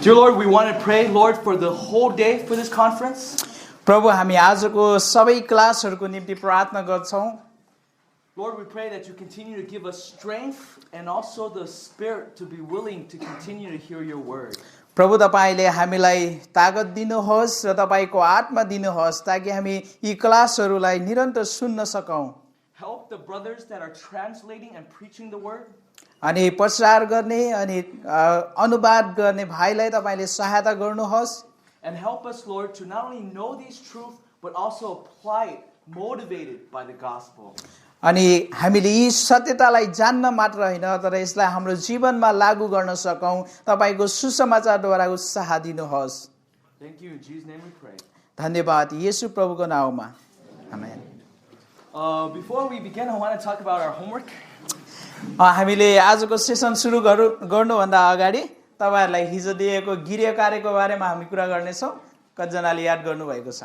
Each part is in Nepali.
Dear Lord, we want to pray, Lord, for the whole day for this conference. प्रभु हामी आजको सबै क्लासहरूको निम्ति प्रार्थना गर्छौं. Lord, we pray that you continue to give us strength and also the spirit to be willing to continue to hear your word. प्रभु तपाईले हामीलाई ताकत दिनुहोस् र तपाईको आत्मा दिनुहोस् ताकि हामी यी क्लासहरूलाई निरन्तर सुन्न सकौं. Help the brothers that are translating and preaching the word. अनि प्रचार गर्ने अनि अनुवाद गर्ने भाइलाई तपाईले सहायता गर्नुहोस्. And help us, Lord, to not only know these truths but also apply it, motivated by the gospel. अनि हामीले यी सत्यतालाई जान्न मात्र हैन तर यसलाई हाम्रो जीवनमा लागू गर्न सकौं. तपाईको सुसमाचारद्वारा उत्साह दिनुहोस्. Thank you. In Jesus' name we pray. धन्यवाद येशू प्रभुको नाममा. आमेन. Before we begin, I want to talk about our homework. हामीले आजको सेसन सुरु गर्नुभन्दा अगाडि तपाईहरुलाई हिजो दिएको गृह कार्यको बारेमा हामी कुरा गर्नेछौं. कतिजनाले याद गर्नुभएको छ?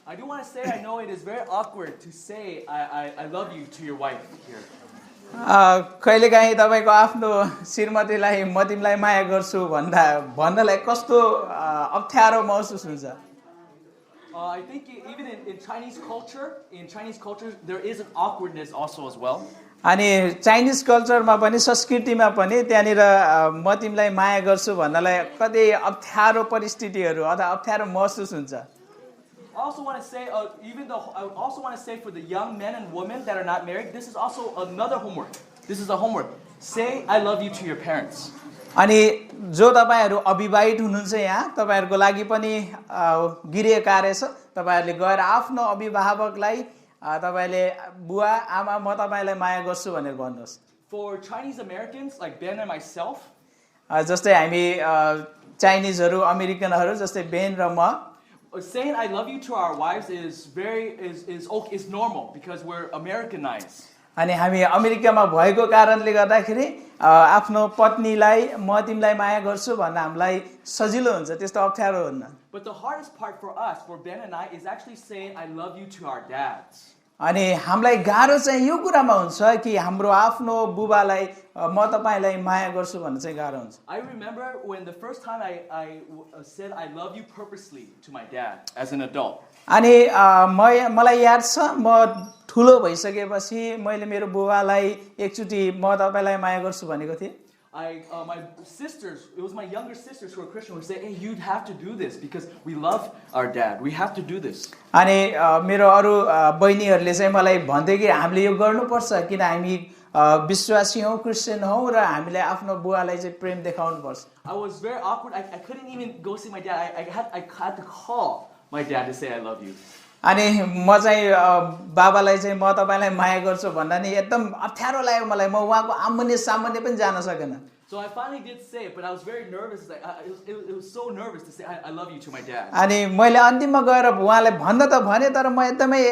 I do want to say, I know it is very awkward to say I love you to your wife here. कहिलेकाहीँ तपाईको आफ्नो श्रीमतीलाई म तिमीलाई माया गर्छु भन्नलाई कस्तो अप्ठ्यारो महसुस हुन्छ? I think even in Chinese culture, there is an awkwardness also as well. अनि चाइनिज कल्चरमा पनि संस्कृतिमा पनि त्यहाँनिर म तिमीलाई माया गर्छु भन्नलाई कतै अप्ठ्यारो परिस्थितिहरू अथवा अप्ठ्यारो महसुस हुन्छ. I also want to say for the young men and women that are not married, this is also another homework. This is a homework. Say I love you to your parents. अनि जो तपाईहरु अविवाहित हुनुहुन्छ यहाँ तपाईहरुको लागि पनि गृह कार्य छ. तपाईहरुले गएर आफ्नो अभिभावकलाई तपाईले बुवा आमा म तपाईलाई माया गर्छु भनेर भन्नुहोस्. For Chinese Americans like Ben and myself, जस्तै हामी चाइनिजहरु अमेरिकनहरु जस्तै बेन र म, saying I love you to our wives is normal because we're Americanized. अनि हामी अमेरिकामा भएको कारणले गर्दाखेरि आफ्नो पत्नीलाई म तिमीलाई माया गर्छु भन्न हामीलाई सजिलो हुन्छ, त्यस्तो अप्ठ्यारो हुन्न. But the hardest part for us, for Ben and I, is actually saying I love you to our dads. अनि हामीलाई गाह्रो चाहिँ यो कुरामा हुन्छ कि हाम्रो आफ्नो बुबालाई म तपाईलाई माया गर्छु भन्न चाहिँ गाह्रो हुन्छ. I remember when the first time I said I love you purposely to my dad as an adult. अनि मलाई याद छ म ठुलो भइसकेपछि मैले मेरो बुबालाई एकचोटी म तपाईलाई माया गर्छु भनेको थिएँ. It was my younger sisters who were Christian who said, hey, you'd have to do this because we love our dad. We have to do this. अनि मेरो अरु बहिनीहरुले चाहिँ मलाई भन्थे कि हामीले यो गर्नुपर्छ किन हामी विश्वासी हौ, क्रिस्चियन हौ र हामीले आफ्नो बुवालाई चाहिँ प्रेम देखाउनु पर्छ. I was very awkward. I couldn't even go see my dad. I had to call my dad to say I love you. अनि म चाहिँ बाबालाई चाहिँ म तपाईलाई माया गर्छु भन्दा नि एकदम अप्ठ्यारो लाग्यो मलाई. म उहाँको आम्माने सामान्य पनि जान सकेन. So I finally did say it, but I was very nervous. It was so nervous to say I love you to my dad. अनि मैले अन्तिममा गएर उहाँलाई भन्न त भने तर म एकदमै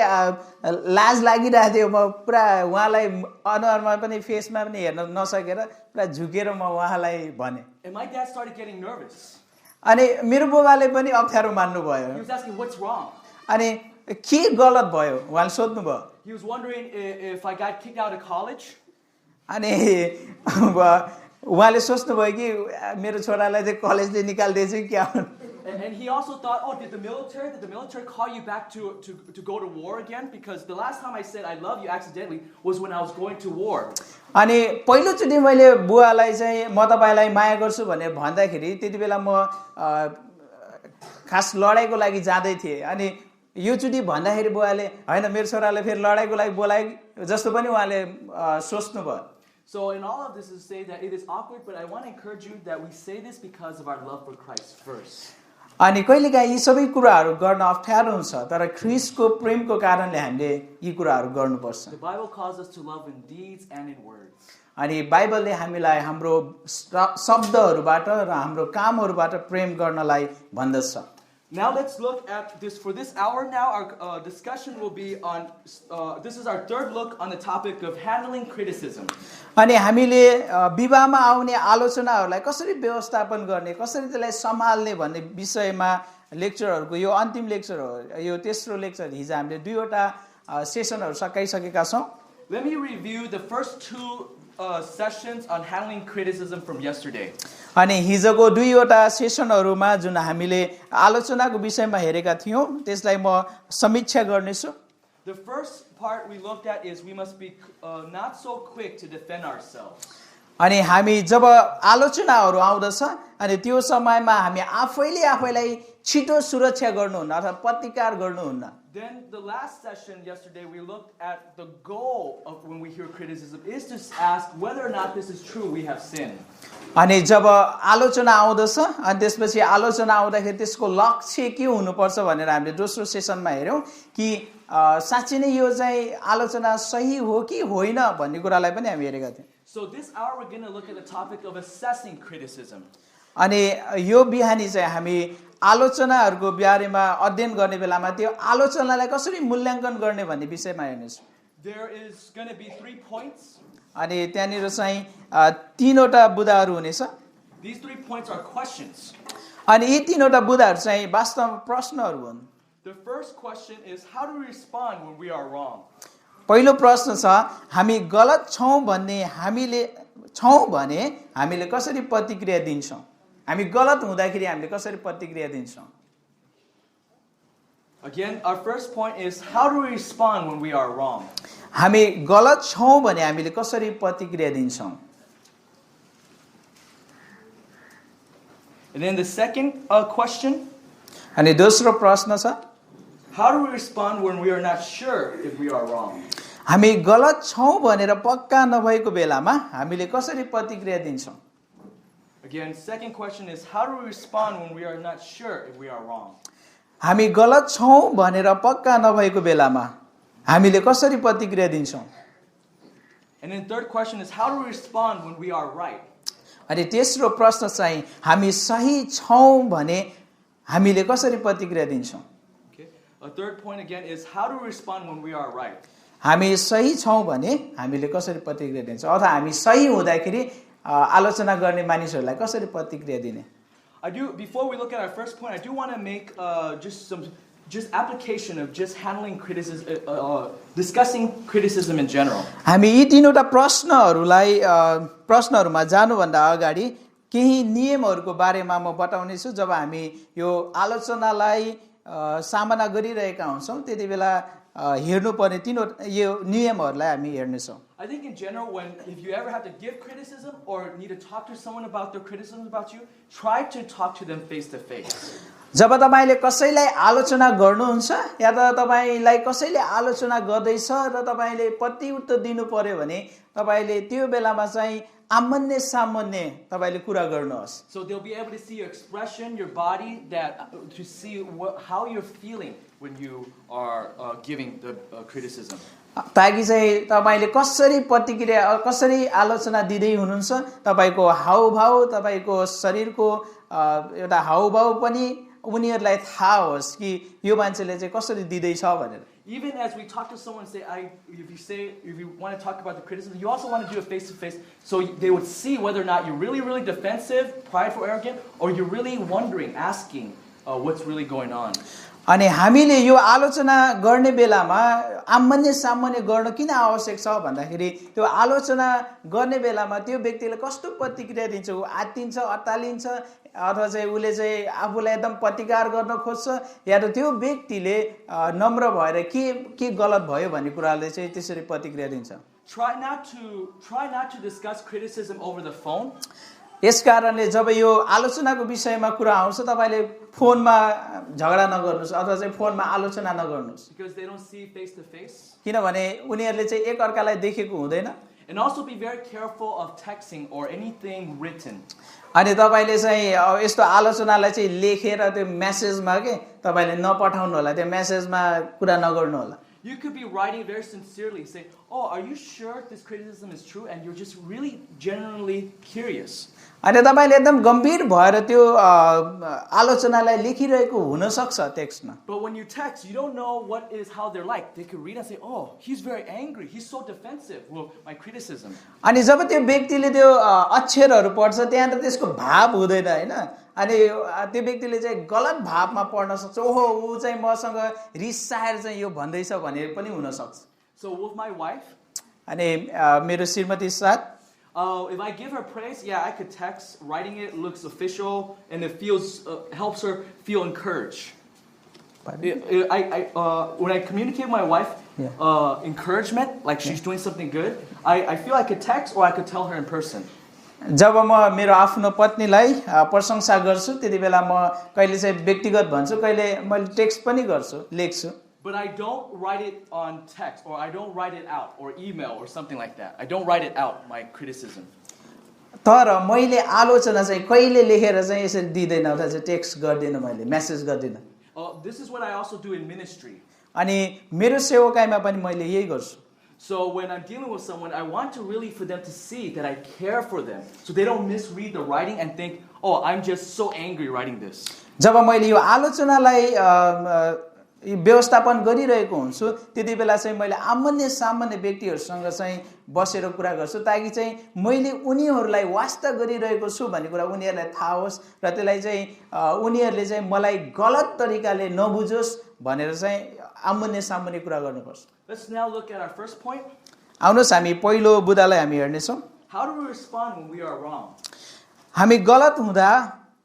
लाज लागिरहेको थियो. म पुरा उहाँलाई अनुहारमा पनि फेसमा पनि हेर्न नसकेर पुरा झुकेर म उहाँलाई भने. And my dad started getting nervous. अनि मेरो बुबाले पनि अप्ठ्यारो मान्नु भयो. He was asking what's wrong. अनि के गलत भयो उहाँले सोध्नु भयो. He was wondering if I got kicked out of college. अनि उहाँले सोच्नु भयो कि मेरो छोरालाई चाहिँ कलेजले निकाल्दैछ क्या. And he also thought, oh, did the military call you back to go to war again? Because the last time I said I love you accidentally was when I was going to war. अनि पहिलोचोटि मैले बुवालाई चाहिँ म तपाईलाई माया गर्छु भनेर भन्दाखेरि त्यति बेला म खास लडाईको लागि जाँदै थिएँ. अनि यो चोटि भन्दाखेरि बुवाले हैन मेरो छोराले फेरि लडाईको लागि बोलाए जस्तो पनि उहाँले सोच्नु भयो. So in all of this is to say that it is awkward, but I want to encourage you that we say this because of our love for Christ first. अनि कहिलेकाहीँ यी सबै कुराहरू गर्न अप्ठ्यारो हुन्छ तर ख्रीष्टको प्रेमको कारणले हामीले यी कुराहरू गर्नुपर्छ. The Bible calls us to love in deeds and in words. अनि बाइबलले हामीलाई हाम्रो शब्दहरूबाट र हाम्रो कामहरूबाट प्रेम गर्नलाई भन्दछ. Now let's look at this. For this hour now, our discussion will be on, this is our third look on the topic of handling criticism. अनि हामीले विवाहमा आउने आलोचनाहरूलाई कसरी व्यवस्थापन गर्ने, कसरी त्यसलाई सम्हाल्ने भन्ने विषयमा लेक्चरहरूको यो अन्तिम लेक्चर हो. यो तेस्रो लेक्चर हिजो हामीले दुईवटा सेसनहरू सकाइसकेका छौं. Let me review the first two sessions on handling criticism from yesterday. अनि हिजोको दुईवटा सेसनहरूमा जुन हामीले आलोचनाको विषयमा हेरेका थियौँ त्यसलाई म समीक्षा गर्नेछु। The first part we looked at is we must be not so quick to defend ourselves. अनि हामी जब आलोचनाहरू आउँदछ अनि त्यो समयमा हामी आफैलाई छिटो सुरक्षा गर्नुहुन्न अथवा प्रतिकार गर्नुहुन्न। Then the last session yesterday we looked at the goal of when we hear criticism is to ask whether or not this is true we have sinned. अनि जब आलोचना आउँदछ अनि त्यसपछि आलोचना आउँदाखेरि त्यसको लक्ष्य के हुनुपर्छ भनेर हामीले दोस्रो सेसनमा हेर्यौं कि साँच्चै नै यो चाहिँ आलोचना सही हो कि होइन भन्ने कुरालाई पनि हामी हेरेका थियौं। So this hour we're going to look at the topic of assessing criticism. अनि यो बिहानी चाहिँ हामी आलोचनाहरूको बारेमा अध्ययन गर्ने बेलामा त्यो आलोचनालाई कसरी मूल्याङ्कन गर्ने भन्ने विषयमा हेर्नेछौँ। There is going to be 3 points. अनि त्यहाँनिर चाहिँ तीनवटा बुदाहरू हुनेछ। These 3 points are questions. अनि यी तीनवटा बुदाहरू चाहिँ वास्तवमा प्रश्नहरू हुन्। The first question is how do we respond when we are wrong? पहिलो प्रश्न छ हामी गलत छौं भने हामीले कसरी प्रतिक्रिया दिन्छौं? हामी गलत हुँदाखेरि हामीले कसरी प्रतिक्रिया दिन्छौं? Again, our first point is how do we respond when we are wrong? हामी गलत छौं भने हामीले कसरी प्रतिक्रिया दिन्छौं? And then the second question, अनि दोस्रो प्रश्न छ how do we respond when we are not sure if we are wrong? हामी गलत छौं भनेर पक्का नभएको बेलामा हामीले कसरी प्रतिक्रिया दिन्छौं? Again, second question is how do we respond when we are not sure if we are wrong? हामी गलत छौं भनेर पक्का नभएको बेलामा हामीले कसरी प्रतिक्रिया दिन्छौं? And then third question is how do we respond when we are right? अनि तेस्रो प्रश्न चाहिँ हामी सही छौं भने हामीले कसरी प्रतिक्रिया दिन्छौं? Okay. A third point again is how do we respond when we are right? हामी सही छौं भने हामीले कसरी प्रतिक्रिया दिन्छौं अथवा हामी सही हुँदाखेरि आलोचना गर्ने मानिसहरूलाई कसरी प्रतिक्रिया दिने? Before we look at our first point, I do want to make just application of just handling criticism, discussing criticism in general. हामी यी तीनवटा प्रश्नहरुमा जानुभन्दा अगाडि केही नियमहरुको बारेमा म बताउने छु। जब हामी यो आलोचनालाई सामना गरिरहेका हुन्छौं त्यतिबेला हेर्नुपर्ने तीनवटा यो नियमहरुलाई हामी हेर्नेछौं। I think in general, if you ever have to give criticism or need to talk to someone about their criticism about you, try to talk to them face to face. जब तपाईले कसैलाई आलोचना गर्नुहुन्छ या त तपाईलाई कसैले आलोचना गर्दैछ र तपाईले प्रतिउत्तर दिनु पर्यो भने तपाईले त्यो बेलामा चाहिँ आमन्ने सामन्ने तपाईले कुरा गर्नुहोस्। So they'll be able to see your expression, your body, to see how you're feeling when you are giving the criticism. ताकि चाहिँ तपाईले कसरी प्रतिक्रिया कसरी आलोचना दिदै हुनुहुन्छ तपाईको हाउभाव तपाईको शरीरको एउटा हाउभाव पनि उनीहरुलाई थाहा होस् कि यो मान्छेले चाहिँ कसरी दिदै छ भनेर। Even as we talk to someone if you want to talk about the criticism, you also want to do it face to face so they would see whether or not you're really defensive, prideful, arrogant, or you're really wondering, asking what's really going on. अनि हामीले यो आलोचना गर्ने बेलामा आमन्ने सामन्ने गर्न किन आवश्यक छ भन्दाखेरि त्यो आलोचना गर्ने बेलामा त्यो व्यक्तिले कस्तो प्रतिक्रिया दिन्छ, उ आत्तिन्छ, अत्तालिन्छ अथवा चाहिँ उले चाहिँ आफूलाई एकदम प्रतिकार गर्न खोज्छ या त त्यो व्यक्तिले नम्र भएर के गलत भयो भन्ने कुराले चाहिँ त्यसरी प्रतिक्रिया दिन्छ। Try not to discuss criticism over the phone. यसकारणले जब यो आलोचनाको विषयमा कुरा आउँछ तपाईले फोनमा झगडा नगर्नुस् अथवा चाहिँ फोनमा आलोचना नगर्नुस्। Because they don't see face to face. किनभने उनीहरुले चाहिँ एक अर्कालाई देखेको हुँदैन। And also be very careful of texting or anything written. अनि तपाईले चाहिँ यस्तो आलोचनालाई चाहिँ लेखेर त्यो मेसेजमा के तपाईले नपठाउनु होला, त्यो मेसेजमा कुरा नगर्नु होला। You could be writing very sincerely, say, "Oh, are you sure this criticism is true?" And you're just really genuinely curious. अनि तपाईले एकदम गम्भीर भएर त्यो आलोचनालाई लेखिरहेको हुन सक्छ टेक्स्टमा। But when you text, you don't know how they're like. They could read and say, "Oh, he's very angry. He's so defensive." Well, my criticism. अनि जब त्यो व्यक्तिले त्यो अक्षरहरू पढ्छ त्यहाँ त त्यसको भाव हुँदैन हैन। अनि त्यो व्यक्तिले चाहिँ गलत भावमा पढ्न सक्छ। ओहो उ चाहिँ मसँग रिसाएर चाहिँ यो भन्दैछ भने पनि हुन सक्छ। So with my wife, अनि मेरो श्रीमती साथ If I give her praise, yeah, I could text. Writing it looks official, and it feels helps her feel encouraged. When I communicate with my wife, encouragement, like she's doing something good, I feel I could text or I could tell her in person. जब म मेरो आफ्नो पत्नीलाई प्रशंसा गर्छु त्यति बेला म कहिले चाहिँ व्यक्तिगत भन्छु कहिले मैले टेक्स्ट पनि गर्छु लेख्छु. But I don't write it on text or I don't write it out or email or something like that. I don't write it out, my criticism. तर मैले आलोचना चाहिँ कहिले लेखेर चाहिँ यसरी दिदैन अथवा चाहिँ टेक्स्ट गर्दिन मैले मेसेज गर्दिन. This is what I also do in ministry. अनि मेरो सेवकाईमा पनि मैले यही गर्छु. So when I'm dealing with someone, I want to really for them to see that I care for them, so they don't misread the writing and think, "Oh, I'm just so angry writing this." जब मैले यो आलोचनालाई व्यवस्थापन गरिरहेको हुन्छु त्यति बेला चाहिँ मैले सामान्य सामान्य व्यक्तिहरूसँग चाहिँ बसेर कुरा गर्छु ताकि चाहिँ मैले उनीहरूलाई वास्ता गरिरहेको छु भन्ने कुरा उनीहरूलाई थाहा होस् र त्यसलाई चाहिँ उनीहरूले चाहिँ मलाई गलत तरिकाले नबुझोस् भनेर चाहिँ सामान्य सामान्य कुरा गर्नुपर्छ. Let's now look at our first point. आउनुहोस् हामी पहिलो बुदालाई हामी हेर्नेछौँ. How do we respond when we are wrong? हामी गलत हुँदा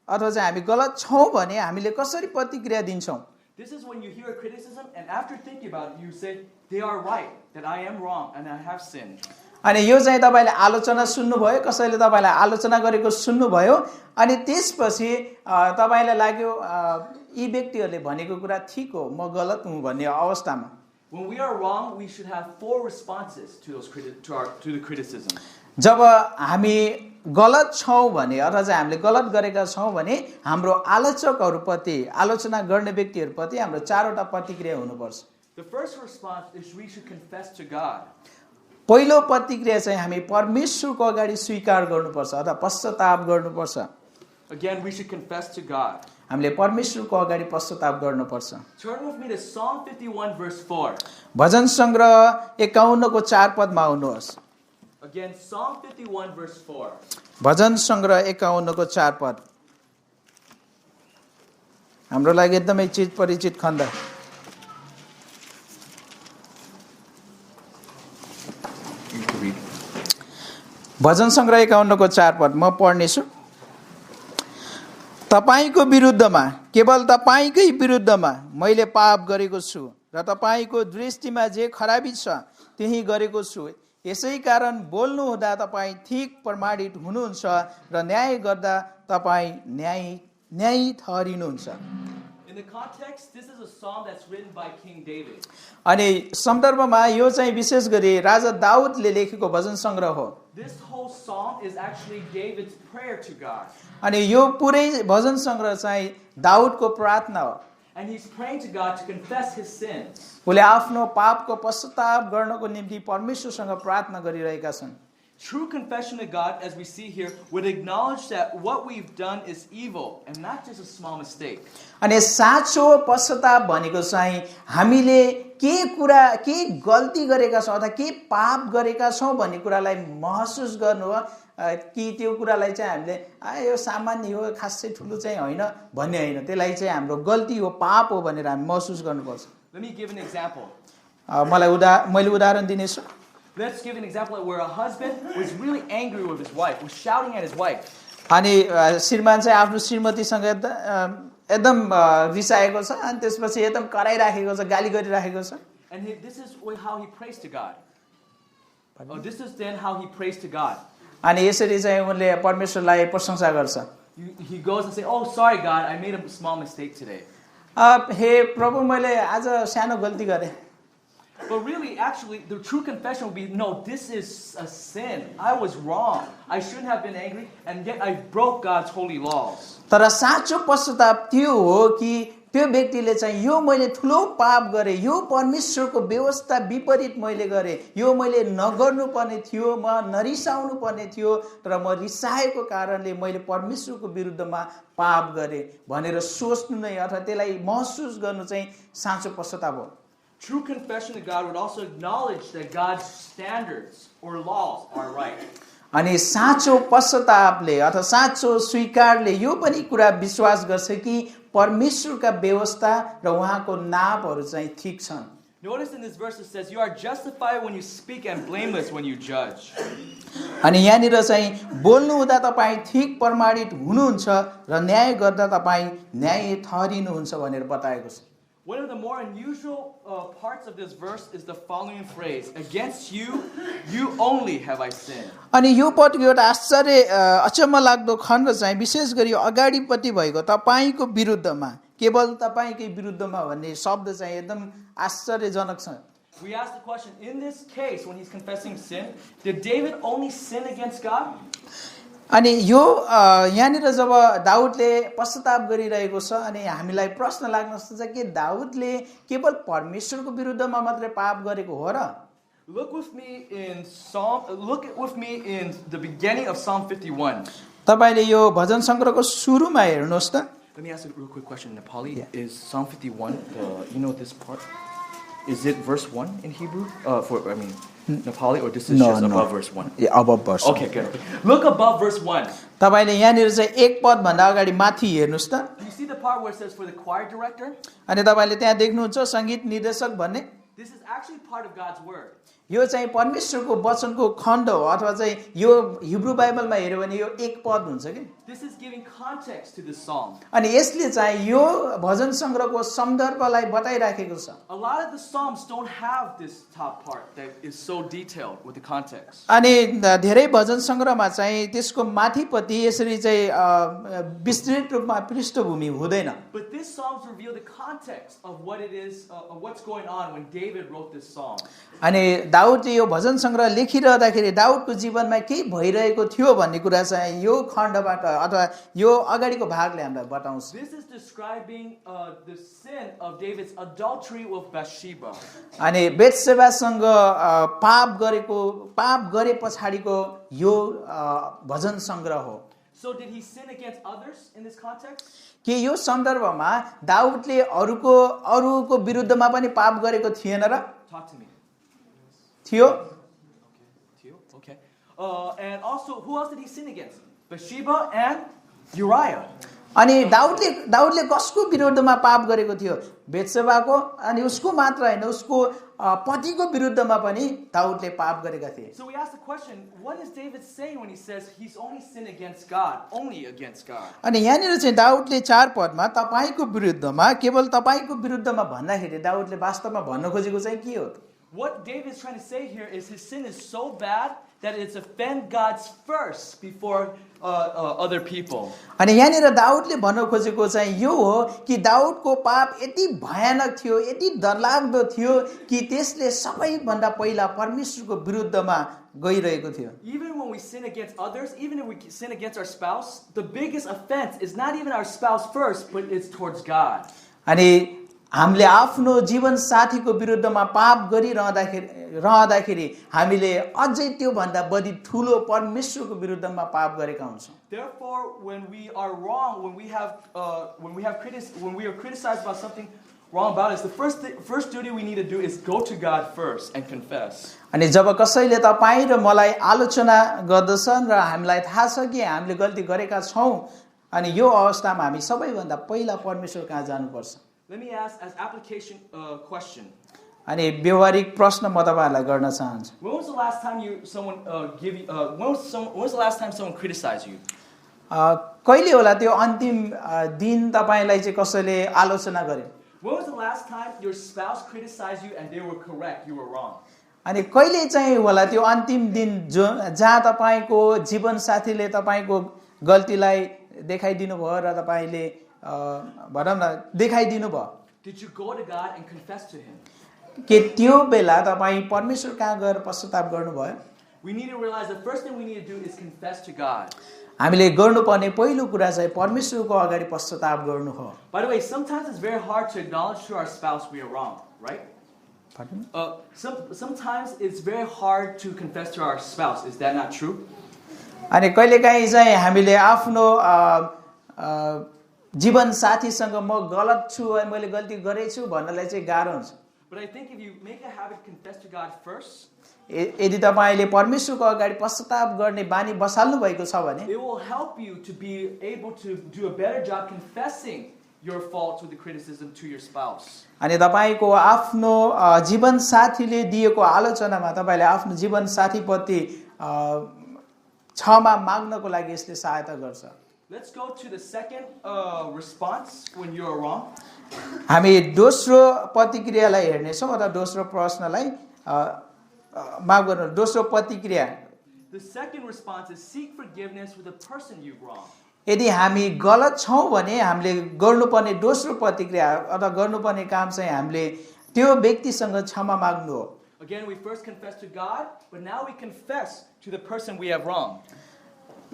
अथवा चाहिँ हामी गलत छौँ भने हामीले कसरी प्रतिक्रिया दिन्छौँ? This is when you hear a criticism and after thinking about it, you say, they are right, that I am wrong and I have sinned. अनि यो चाहिँ तपाईले आलोचना सुन्नुभयो कसैले तपाईलाई आलोचना गरेको सुन्नुभयो अनि त्यसपछि तपाईलाई लाग्यो यी व्यक्तिहरूले भनेको कुरा ठीक हो म गलत हुँ भन्ने अवस्थामा. When we are wrong, we should have 4 responses to the criticism. जब हामी गलत छौँ भने अथवा चाहिँ हामीले गलत गरेका छौँ भने हाम्रो आलोचकहरूप्रति आलोचना गर्ने व्यक्तिहरूप्रति हाम्रो 4 वटा प्रतिक्रिया हुनुपर्छ. The first response is we should confess to God. पहिलो प्रतिक्रिया चाहिँ हामी परमेश्वरको अगाडि स्वीकार गर्नुपर्छ अथवा पश्चाताप गर्नुपर्छ. Again, we should confess to God. हामीले परमेश्वरको अगाडि पश्चाताप गर्नुपर्छ. Turn with me to Psalm 51 verse 4. भजन संग्रह 51 को 4 पदमा आउनुहोस्. Again, Psalm 51 verse 4. भजन संग्रह 51 को 4 पद हाम्रो लागि एकदमै चिज परिचित खण्ड. भजन संग्रह 51 को 4 पद म पढ्नेछु. तपाईको विरुद्धमा केवल तपाईकै विरुद्धमा मैले पाप गरेको छु र तपाईको दृष्टिमा जे खराबी छ त्यही गरेको छु. यसै कारण बोल्नु हुँदा तपाई ठीक प्रमाणित हुनुहुन्छ र न्याय गर्दा तपाई न्यायी ठहरिनुहुन्छ. In the context, this is a psalm that's written by King David. अनि सन्दर्भमा यो चाहिँ विशेष गरी राजा दाउदले लेखेको भजन संग्रह हो. This whole psalm is actually David's prayer to God. अनि यो पुरै भजन संग्रह चाहिँ दाउदको प्रार्थना हो. And he's praying to God to confess his sins. उले आफ्नो पापको पश्चाताप गर्नको निम्ति परमेश्वरसँग प्रार्थना गरिरहेका छन्. True confession to God, as we see here, would acknowledge that what we've done is evil and not just a small mistake. अनि साँचो पश्चाताप भनेको चाहिँ हामीले के गल्ती गरेका छौँ अथवा के पाप गरेका छौँ भन्ने कुरालाई महसुस गर्नु हो कि त्यो कुरालाई चाहिँ हामीले यो सामान्य हो खासै ठुलो चाहिँ होइन भन्ने होइन. त्यसलाई चाहिँ हाम्रो गल्ती हो पाप हो भनेर हामी महसुस गर्नुपर्छ. Let me give an example. मैले उदाहरण दिनेछु. Let's give an example where a husband was really angry with his wife, was shouting at his wife. अनि श्रीमान चाहिँ आफ्नो श्रीमतीसँग एकदम रिसाएको छ अनि त्यसपछि एकदम कराइराखेको छ गाली गरिराखेको छ. And this is how he prays to God. This is then how he prays to God. अनि यसरी चाहिँ उनले परमेश्वरलाई प्रशंसा गर्छ. He goes and say, "Oh, sorry God, I made a small mistake today." हे प्रभु मैले आज सानो गल्ती गरेँ. But really, actually, the true confession would be, no, this is a sin. I was wrong. I shouldn't have been angry, and yet I broke God's holy laws. तर साँचो पश्चाताप त्यो हो कि त्यो व्यक्तिले चाहिँ यो मैले ठुलो पाप गरेँ, यो परमेश्वरको व्यवस्था विपरीत मैले गरेँ, यो मैले नगर्नु पर्ने थियो, म नरिसाउनु पर्ने थियो, तर म रिसाएको कारणले मैले परमेश्वरको विरुद्धमा पाप गरेँ भनेर सोच्नु नै अथवा त्यसलाई महसुस गर्नु चाहिँ साँचो पश्चाताप हो. True confession to God would also acknowledge that God's standards or laws are right. अनि साँचो पश्चातापले अथवा साँचो स्वीकारले यो पनि कुरा विश्वास गर्छ कि परमेश्वरका व्यवस्था र उहाँको नापहरू चाहिँ ठीक छन्. Notice in this verse it says, you are justified when you speak and blameless when you judge. अनि यहाँनिर चाहिँ बोल्नु हुँदा तपाईँ ठिक प्रमाणित हुनुहुन्छ र न्याय गर्दा तपाईँ न्याय ठहरिनुहुन्छ भनेर बताएको छ। One of the more unusual parts of this verse is the following phrase, against you, you only have I sinned. अनि यो पटको एउटा आश्चर्य अचम्म लाग्दो खण्ड चाहिँ विशेष गरी अगाडिपट्टि भएको तपाईको विरुद्धमा केवल तपाईकै विरुद्धमा भन्ने शब्द चाहिँ एकदम आश्चर्यजनक छ। We ask the question, in this case when he's confessing sin, did David only sin against God? अनि यो यहाँनिर जब दाउदले पश्चाताप गरिरहेको छ अनि हामीलाई प्रश्न लाग्न सक्छ कि दाउदले केवल परमेश्वरको विरुद्धमा मात्रै पाप गरेको हो र? Look with me in the beginning of Psalm 51. तपाईले यो भजन संग्रहको सुरुमा हेर्नुहोस् त। Let me ask a real quick question, Nepali. Yeah. Is Psalm 51 you know this part? Is it verse 1 in Hebrew? Nepali, or this is just above verse 1? Yeah, above verse 1. Okay, good. Look above verse 1. तपाईले यहाँनिर चाहिँ एक पद भन्दा अगाडि माथि हेर्नुस् त। Do you see the part where it says for the choir director? अनि तपाईले त्यहाँ देख्नुहुन्छ संगीत निर्देशक भन्ने? This is actually part of God's word. यो चाहिँ परमेश्वरको वचनको खण्ड हो अथवा चाहिँ यो हिब्रू बाइबलमा हेर्यो भने यो एक पद हुन्छ के? This is giving context to this psalm. अनि यसले चाहिँ यो भजन संग्रहको सन्दर्भलाई बताइराखेको छ। A lot of the psalms don't have this top part that is so detailed with the context. अनि धेरै भजन संग्रहमा चाहिँ त्यसको माथिपट्टि यसरी चाहिँ विस्तृत रूपमा पृष्ठभूमि हुँदैन। But this psalms reveal the context of what it is, of what's going on when David wrote this psalm. अनि दाउदले यो भजन संग्रह लेखिरहँदाखेरि दाउदको जीवनमा के भइरहेको थियो भन्ने कुरा चाहिँ यो खण्डबाट अथवा यो अगाडिको भागले हामीलाई बताउँछ। This is describing the sin of David's adultery with Bathsheba. अनि बेत्सेबासँग पाप गरे पछाडिको यो भजन संग्रह हो। So did he sin against others in this context? के यो सन्दर्भमा दाउदले अरूको विरुद्धमा पनि पाप गरेको थिएन र? Talk to me. थियो। Okay. And also, who else did he sin against? Bathsheba and Uriah. अनि दाउदले कसको विरुद्धमा पाप गरेको थियो? बेत्सेबाको अनि उसको मात्र हैन उसको पतिको विरुद्धमा पनि दाउदले पाप गरेका थिए। So we ask the question, what is David saying when he says he's only sinned against God, only against God? अनि यहाँनिर चाहिँ दाउदले 4 पदमा तपाईको विरुद्धमा केवल तपाईको विरुद्धमा भन्दाखेरि दाउदले वास्तवमा भन्न खोजेको चाहिँ के हो? What David is trying to say here is his sin is so bad that it's offend God's first before other people. अनि यहाँनिर दाउदले भन्न खोजेको चाहिँ यो हो कि दाउदको पाप यति भयानक थियो, यति डरलाग्दो थियो कि त्यसले सबैभन्दा पहिला परमेश्वरको विरुद्धमा गइरहेको थियो। Even when we sin against others, even if we sin against our spouse, the biggest offense is not even our spouse first, but it's towards God. अनि हामीले आफ्नो जीवन साथीको विरुद्धमा पाप गरिरहँदाखेरि हामीले अझै त्यो भन्दा बढी ठूलो परमेश्वरको विरुद्धमा पाप गरेका हुन्छौँ। Therefore, when we are wrong, when we are criticized about something wrong about us, the first duty we need to do is go to God first and confess. अनि जब कसैले तपाईं र मलाई आलोचना गर्दछन् र हामीलाई थाहा छ कि हामीले गल्ती गरेका छौं अनि यो अवस्थामा हामी सबैभन्दा पहिला परमेश्वर कहाँ जानुपर्छ। Let me ask as application question. अनि व्यवहारिक प्रश्न म तपाईहरुलाई गर्न चाहन्छु। When was the last time someone criticized you? कहिले होला त्यो अन्तिम दिन तपाईलाई चाहिँ कसैले आलोचना गरे? When was the last time your spouse criticized you and they were correct, you were wrong? अनि कहिले चाहिँ होला त्यो अन्तिम दिन जहाँ तपाईको जीवन साथीले तपाईको गल्तीलाई देखाइदिनु भयो र तपाईले भनौं न देखाइदिनु भयो? Did you go to God and confess to him? के त्यो बेला तपाई परमेश्वर कहाँ गएर पश्चाताप गर्नुभयो? We need to realize the first thing we need to do is confess to God. हामीले गर्नुपर्ने पहिलो कुरा चाहिँ परमेश्वरको अगाडि पश्चाताप गर्नु हो। By the way, sometimes it's very hard to acknowledge to our spouse we are wrong, right? Pardon? Sometimes it's very hard to confess to our spouse. Is that not true? अनि कहिलेकाहीँ चाहिँ हामीले आफ्नो जीवन साथीसँग म गलत छु अनि मैले गल्ती गरेछु भन्नलाई चाहिँ गाह्रो हुन्छ। But I think if you make a habit to confess to God first, यदि तपाईले परमेश्वरको अगाडि पश्चाताप गर्ने बानी बसाल्नु भएको छ भने it will help you to be able to do a better job confessing your faults with the criticism to your spouse. अनि तपाईको आफ्नो जीवन साथीले दिएको आलोचनामा तपाईले आफ्नो जीवन साथीप्रति क्षमा माग्नको लागि यसले सहायता गर्छ। Let's go to the second response when you are wrong. हामी दोस्रो प्रतिक्रियालाई हेर्नेछौँ अथवा दोस्रो प्रश्नलाई माफ गर्नु दोस्रो प्रतिक्रिया। The second response is seek forgiveness with the person you've wronged. यदि हामी गलत छौं भने हामीले गर्नुपर्ने दोस्रो प्रतिक्रिया अथवा गर्नुपर्ने काम चाहिँ हामीले त्यो व्यक्तिसँग क्षमा माग्नु हो। Again, we first confess to God, but now we confess to the person we have wronged.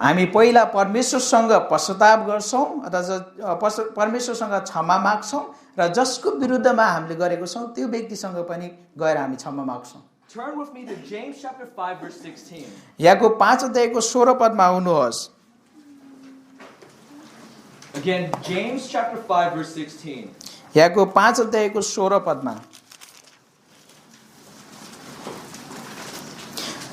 हामी पहिला परमेश्वरसँग पश्चाताप गर्छौं अथवा परमेश्वरसँग क्षमा माग्छौं र जसको विरुद्धमा हामीले गरेको छौं त्यो व्यक्तिसँग पनि गएर हामी क्षमा माग्छौं। Turn with me to James chapter 5 verse 16. Yakub 5 अध्यायको 16 पदमा आउनुहोस्। Again, James chapter 5 verse 16. Yakub 5 अध्यायको 16 पदमा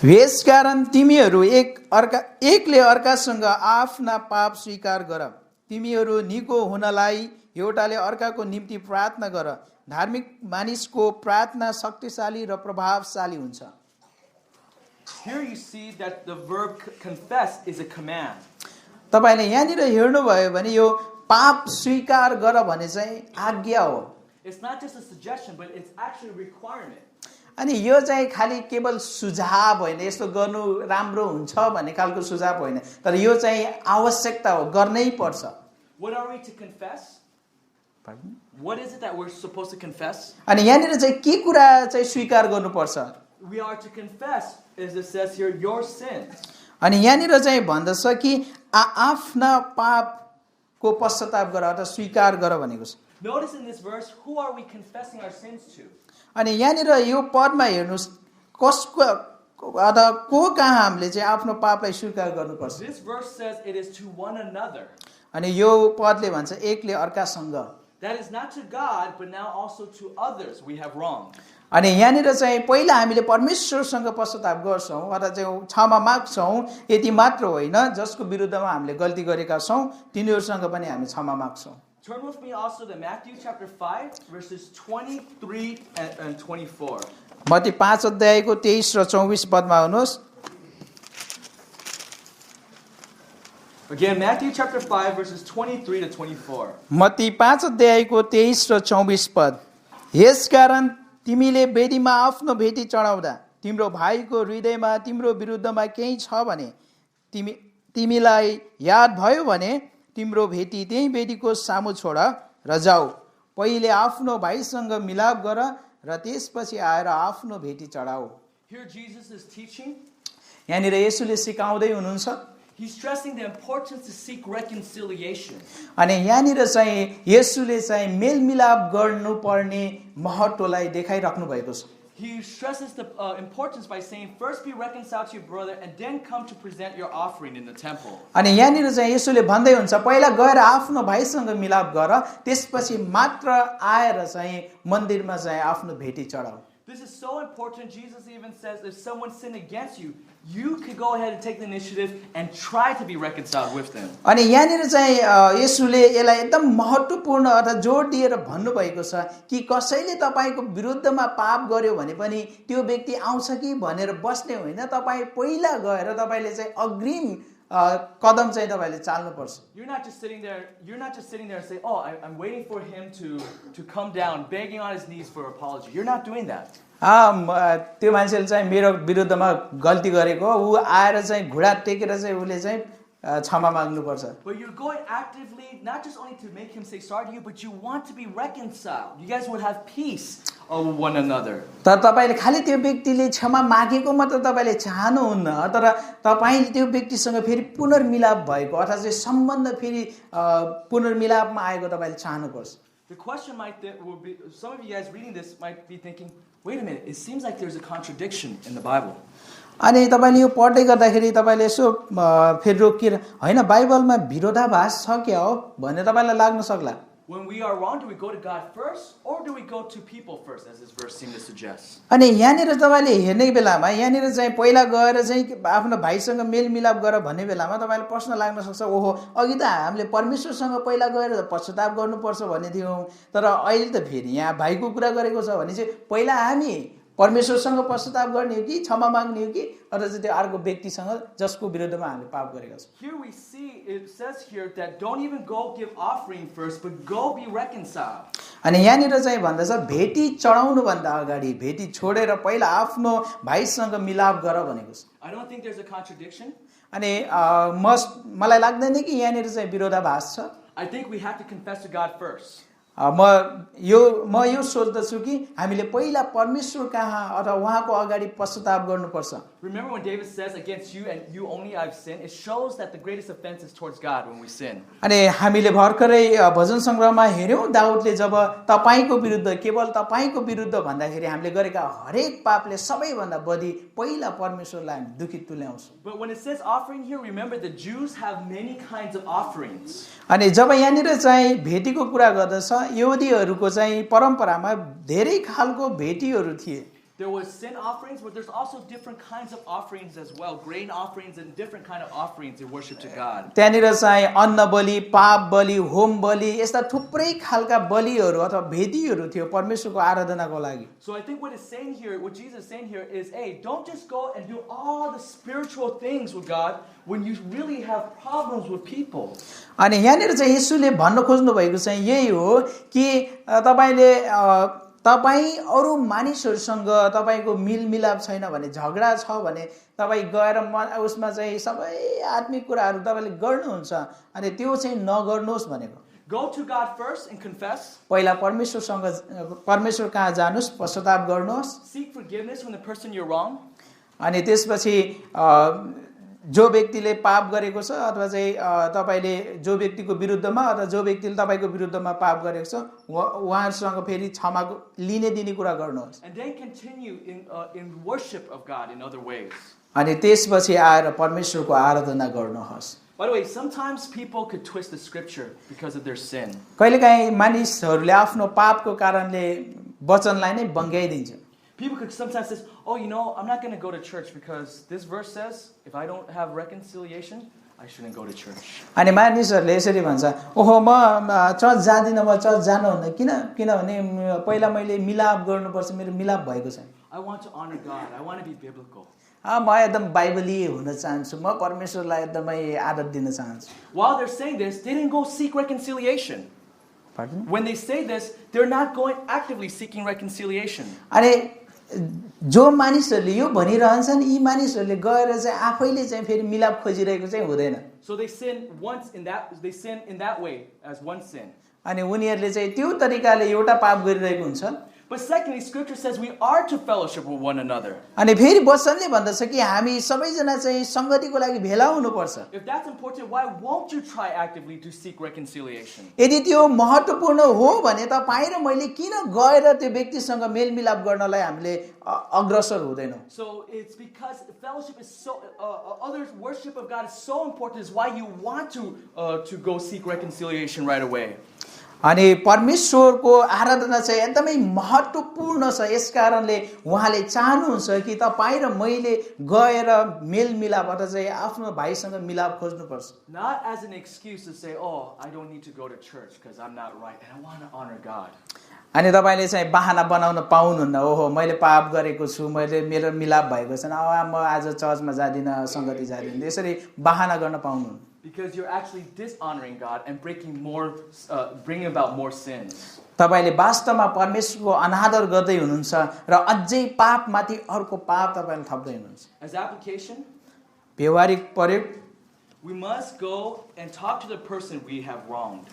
यसकारण तिमीहरू एकले अर्कासँग आफ्ना पाप स्वीकार गर। तिमीहरू निको हुनलाई एउटाले अर्काको निम्ति प्रार्थना गर। धार्मिक मानिसको प्रार्थना शक्तिशाली र प्रभावशाली हुन्छ। Here you see that the verb confess is a command. तपाईले यहाँनिर हेर्नुभयो भने यो पाप स्वीकार गर भने चाहिँ आज्ञा हो। It's not just a suggestion, but it's actually a requirement. अनि यो चाहिँ खाली केवल सुझाव होइन, यस्तो गर्नु राम्रो हुन्छ भन्ने खालको सुझाव होइन, तर यो चाहिँ आवश्यकता हो, गर्नै पर्छ। What are we to confess? What is it that we're supposed to confess? अनि यहाँनिर चाहिँ के कुरा चाहिँ स्वीकार गर्नुपर्छ? We are to confess, as it says here, your sins. अनि यहाँनिर चाहिँ भन्दछ कि आफ्ना पापको पश्चाताप गर अथवा स्वीकार गर भनेको छ। Notice in this verse, who are we confessing our sins to? अनि यहाँनिर यो पदमा हेर्नुस् कसको अथवा को कहाँ हामीले चाहिँ आफ्नो पापलाई स्वीकार गर्नुपर्छ। This verse says it is to one another. अनि यो पदले भन्छ एकले अर्कासँग। That is not to God, but now also to others we have wronged. अनि यहाँनिर चाहिँ पहिला हामीले परमेश्वरसँग पश्चाताप गर्छौं अथवा चाहिँ क्षमा माग्छौं, यति मात्र होइन जसको विरुद्धमा हामीले गल्ती गरेका छौं तिनीहरूसँग पनि हामी क्षमा माग्छौं। Turn with me also to Matthew chapter 5 verses 23 and 24. Matthew 5 अध्यायको 23 र 24 पदमा आउनुहोस्। Again, Matthew chapter 5 verses 23 to 24. Matthew 5 अध्यायको 23 र 24 पद। यसकारण तिमीले वेदीमा आफ्नो भेटी चढाउँदा तिम्रो भाइको हृदयमा तिम्रो विरुद्धमा केही छ भने तिमीलाई याद भयो भने तिम्रो भेटी त्यही वेदीको सामु छोड र जाऊ। पहिले आफ्नो भाइसँग मिलाप गर र त्यसपछि आएर आफ्नो भेटी चढाऊ। Here Jesus is teaching. यहाँनिर येशूले सिकाउँदै हुनुहुन्छ। He's stressing the importance to seek reconciliation. अनि यहाँनिर चाहिँ येशूले चाहिँ मेलमिलाप गर्नुपर्ने महत्त्वलाई देखाइराख्नु भएको छ। He stresses the importance by saying, first be reconciled to your brother and then come to present your offering in the temple. अनि यहाँनिर चाहिँ येशूले भन्दै हुन्छ पहिला गएर आफ्नो भाइसँग मिलाप गर त्यसपछि मात्र आएर चाहिँ मन्दिरमा चाहिँ आफ्नो भेटी चढाऊ। This is so important. Jesus even says if someone sinned against you, you could go ahead and take the initiative and try to be reconciled with them. अनि यहाँनिर चाहिँ येशूले यसलाई एकदम महत्त्वपूर्ण अथवा जोड दिएर भन्नुभएको छ कि कसैले तपाईको विरुद्धमा पाप गर्यो भने पनि त्यो व्यक्ति आउँछ कि भनेर बस्ने होइन, तपाईँ पहिला गएर तपाईले चाहिँ अग्रिम कदम चाहिँ तपाईले चाल्नुपर्छ। You're not just sitting there and say, "Oh, I'm waiting for him to come down, begging on his knees for apology." You're not doing that. त्यो मान्छेले चाहिँ मेरो विरुद्धमा गल्ती गरेको उ आएर चाहिँ घुँडा टेकेर चाहिँ उले चाहिँ क्षमा माग्नुपर्छ। But you're going actively, not just only to make him say sorry to you, but you want to be reconciled. You guys would have peace with one another. तर तपाईले खाली त्यो व्यक्तिले क्षमा मागेको मात्र तपाईले चाहनुहुन्न, तर तपाईले त्यो व्यक्तिसँग फेरि पुनर्मिलाप भएको अथवा चाहिँ सम्बन्ध फेरि पुनर्मिलापमा आएको तपाईले चाहनुपर्छ। The question would be, some of you guys reading this might be thinking, wait a minute, it seems like there's a contradiction in the Bible. अनि तपाईले यो पढ्दै गर्दाखेरि तपाईले यसो फेरि रोकिएर हैन बाइबलमा विरोधाभास छ क्या हो भन्ने तपाईलाई लाग्न सक्ला। When we are wrong, do we go to God first or do we go to people first, as this verse seems to suggest? अनि यहाँनिर तपाईँले हेर्ने बेलामा यहाँनिर चाहिँ पहिला गएर चाहिँ आफ्नो भाइसँग मेलमिलाप गर भन्ने बेलामा तपाईँलाई प्रश्न लाग्न सक्छ ओहो अघि त हामीले परमेश्वरसँग पहिला गएर पश्चाताप गर्नुपर्छ भन्ने थियौँ तर अहिले त फेरि यहाँ भाइको कुरा गरेको छ भने चाहिँ पहिला हामी परमेश्वरसँग पश्चाताप गर्ने हो कि क्षमा माग्ने हो कि अथवा चाहिँ त्यो अर्को व्यक्तिसँग जसको विरुद्धमा हामीले पाप गरेका छौँ. Here we see, it says here that don't even go give offering first, but go be reconciled. अनि यहाँनिर चाहिँ भन्दछ भेटी चढाउनुभन्दा अगाडि भेटी छोडेर पहिला आफ्नो भाइसँग मिलाप गर भनेको छ. I don't think there's a contradiction. अनि मलाई लाग्दैन कि यहाँनिर चाहिँ विरोधाभास छ. I think we have to confess to God first. म यो सोच्दछु कि हामीले पहिला परमेश्वर कहाँ अथवा उहाँको अगाडि पश्चाताप गर्नुपर्छ. Remember when David says, against you and you only I've sinned, it shows that the greatest offense is towards God when we sin. अनि हामीले भर्खरै भजन सङ्ग्रहमा हेर्यौँ दाउदले जब तपाईको विरुद्ध केवल तपाईको विरुद्ध भन्दाखेरि हामीले गरेका हरेक पापले सबैभन्दा बढी पहिला परमेश्वरलाई हामी दुखित तुल्याउँछौँ. But when it says offering here, remember the Jews have many kinds of offerings. अनि जब यहाँनिर चाहिँ भेटीको कुरा गर्दछ यहुदीहरूको चाहिँ परम्परामा धेरै खालको भेटीहरू थिए. There was sin offerings, but there's also different kinds of offerings as well. Grain offerings and different kind of offerings in worship to God. त्यहाँनिर चाहिँ अन्न बलि, पाप बलि, होम बलि यस्ता थुप्रै खालका बलिहरू अथवा भेदीहरू थियो परमेश्वरको आराधनाको लागि. So I think what it's saying here, what Jesus is saying here is, hey, don't just go and do all the spiritual things with God when you really have problems with people. अनि यहाँनिर चाहिँ येशूले भन्न खोज्नु भएको चाहिँ यही हो कि तपाईँ अरू मानिसहरूसँग तपाईँको मिलमिलाप छैन भने झगडा छ भने तपाईँ गएर उसमा चाहिँ सबै आत्मिक कुराहरू तपाईँले गर्नुहुन्छ अनि त्यो चाहिँ नगर्नुहोस् भनेको. Go to God first and confess. पहिला परमेश्वर कहाँ जानुस् पश्चाताप गर्नुहोस्. Seek forgiveness from the person you're wrong. अनि त्यसपछि जो व्यक्तिले पाप गरेको छ अथवा चाहिँ तपाईले जो व्यक्तिको विरुद्धमा अथवा जो व्यक्तिले तपाईको विरुद्धमा पाप गरेको छ उहाँसँग फेरि क्षमा लिने दिने कुरा गर्नुहोस्. And then continue in worship of God in other ways. अनि त्यसपछि आएर परमेश्वरको आराधना गर्नुहोस्. By the way, sometimes people could twist the scripture because of their sin. कहिलेकाहीँ मानिसहरूले आफ्नो पापको कारणले वचनलाई नै बङ्ग्याइदिन्छ. People could sometimes say, oh, you know, I'm not going to go to church because this verse says if I don't have reconciliation, I shouldn't go to church. अनि मानिसहरूले यसरी भन्छ ओहो म चर्च जादिन म चर्च जानुहुन्न किनभने पहिला मैले मिलाप गर्नुपर्छ मेरो मिलाप भएको छैन. I want to honor God. I want to be biblical. म एकदम बाइबली हुन चाहन्छु म परमेश्वरलाई एकदमै आदर दिन चाहन्छु. While they're saying this, they didn't go seek reconciliation. Pardon? When they say this, they're not going actively seeking reconciliation. अनि जो मानिसहरूले यो भनिरहन्छन् यी मानिसहरूले गएर चाहिँ आफैले चाहिँ फेरि मिलाप खोजिरहेको चाहिँ हुँदैन. So they sin in that way as one sin. अनि उनीहरूले चाहिँ त्यो तरिकाले एउटा पाप गरिरहेको हुन्छ. But secondly, scripture says we are to fellowship with one another. अनि फेरि वचनले भन्दछ कि हामी सबैजना चाहिँ संगतिको लागि भेला हुनुपर्छ. If that's important, why won't you try actively to seek reconciliation? यदि त्यो महत्त्वपूर्ण हो भने तपाईँ र मैले किन गएर त्यो व्यक्तिसँग मेलमिलाप गर्नलाई हामीले अग्रसर हुँदैनौँ. So it's because fellowship is so others worship of God is so important is why you want to go seek reconciliation right away. अनि परमेश्वरको आराधना चाहिँ एकदमै महत्त्वपूर्ण छ यसकारणले उहाँले चाहनुहुन्छ कि तपाईँ र मैले गएर मेलमिलाप अथवा चाहिँ आफ्नो भाइसँग मिलाप खोज्नुपर्छ. Not as an excuse to say, oh, I don't need to go to church because I'm not right and I want to honor God. अनि तपाईले चाहिँ बहाना बनाउन पाउनुहुन्न ओहो मैले पाप गरेको छु मेरो मिलाप भएको छैन म आज चर्चमा जादिन संगति जादिन यसरी बहाना गर्न पाउनुहुन्न. Because you're actually dishonoring God and bringing about more sins. तपाईले वास्तवमा परमेश्वरको अनादर गर्दै हुनुहुन्छ र अझै पापमाथि अर्को पाप तपाईले थप्दै हुनुहुन्छ. As application, व्यवहारिक प्रयोग we must go and talk to the person we have wronged.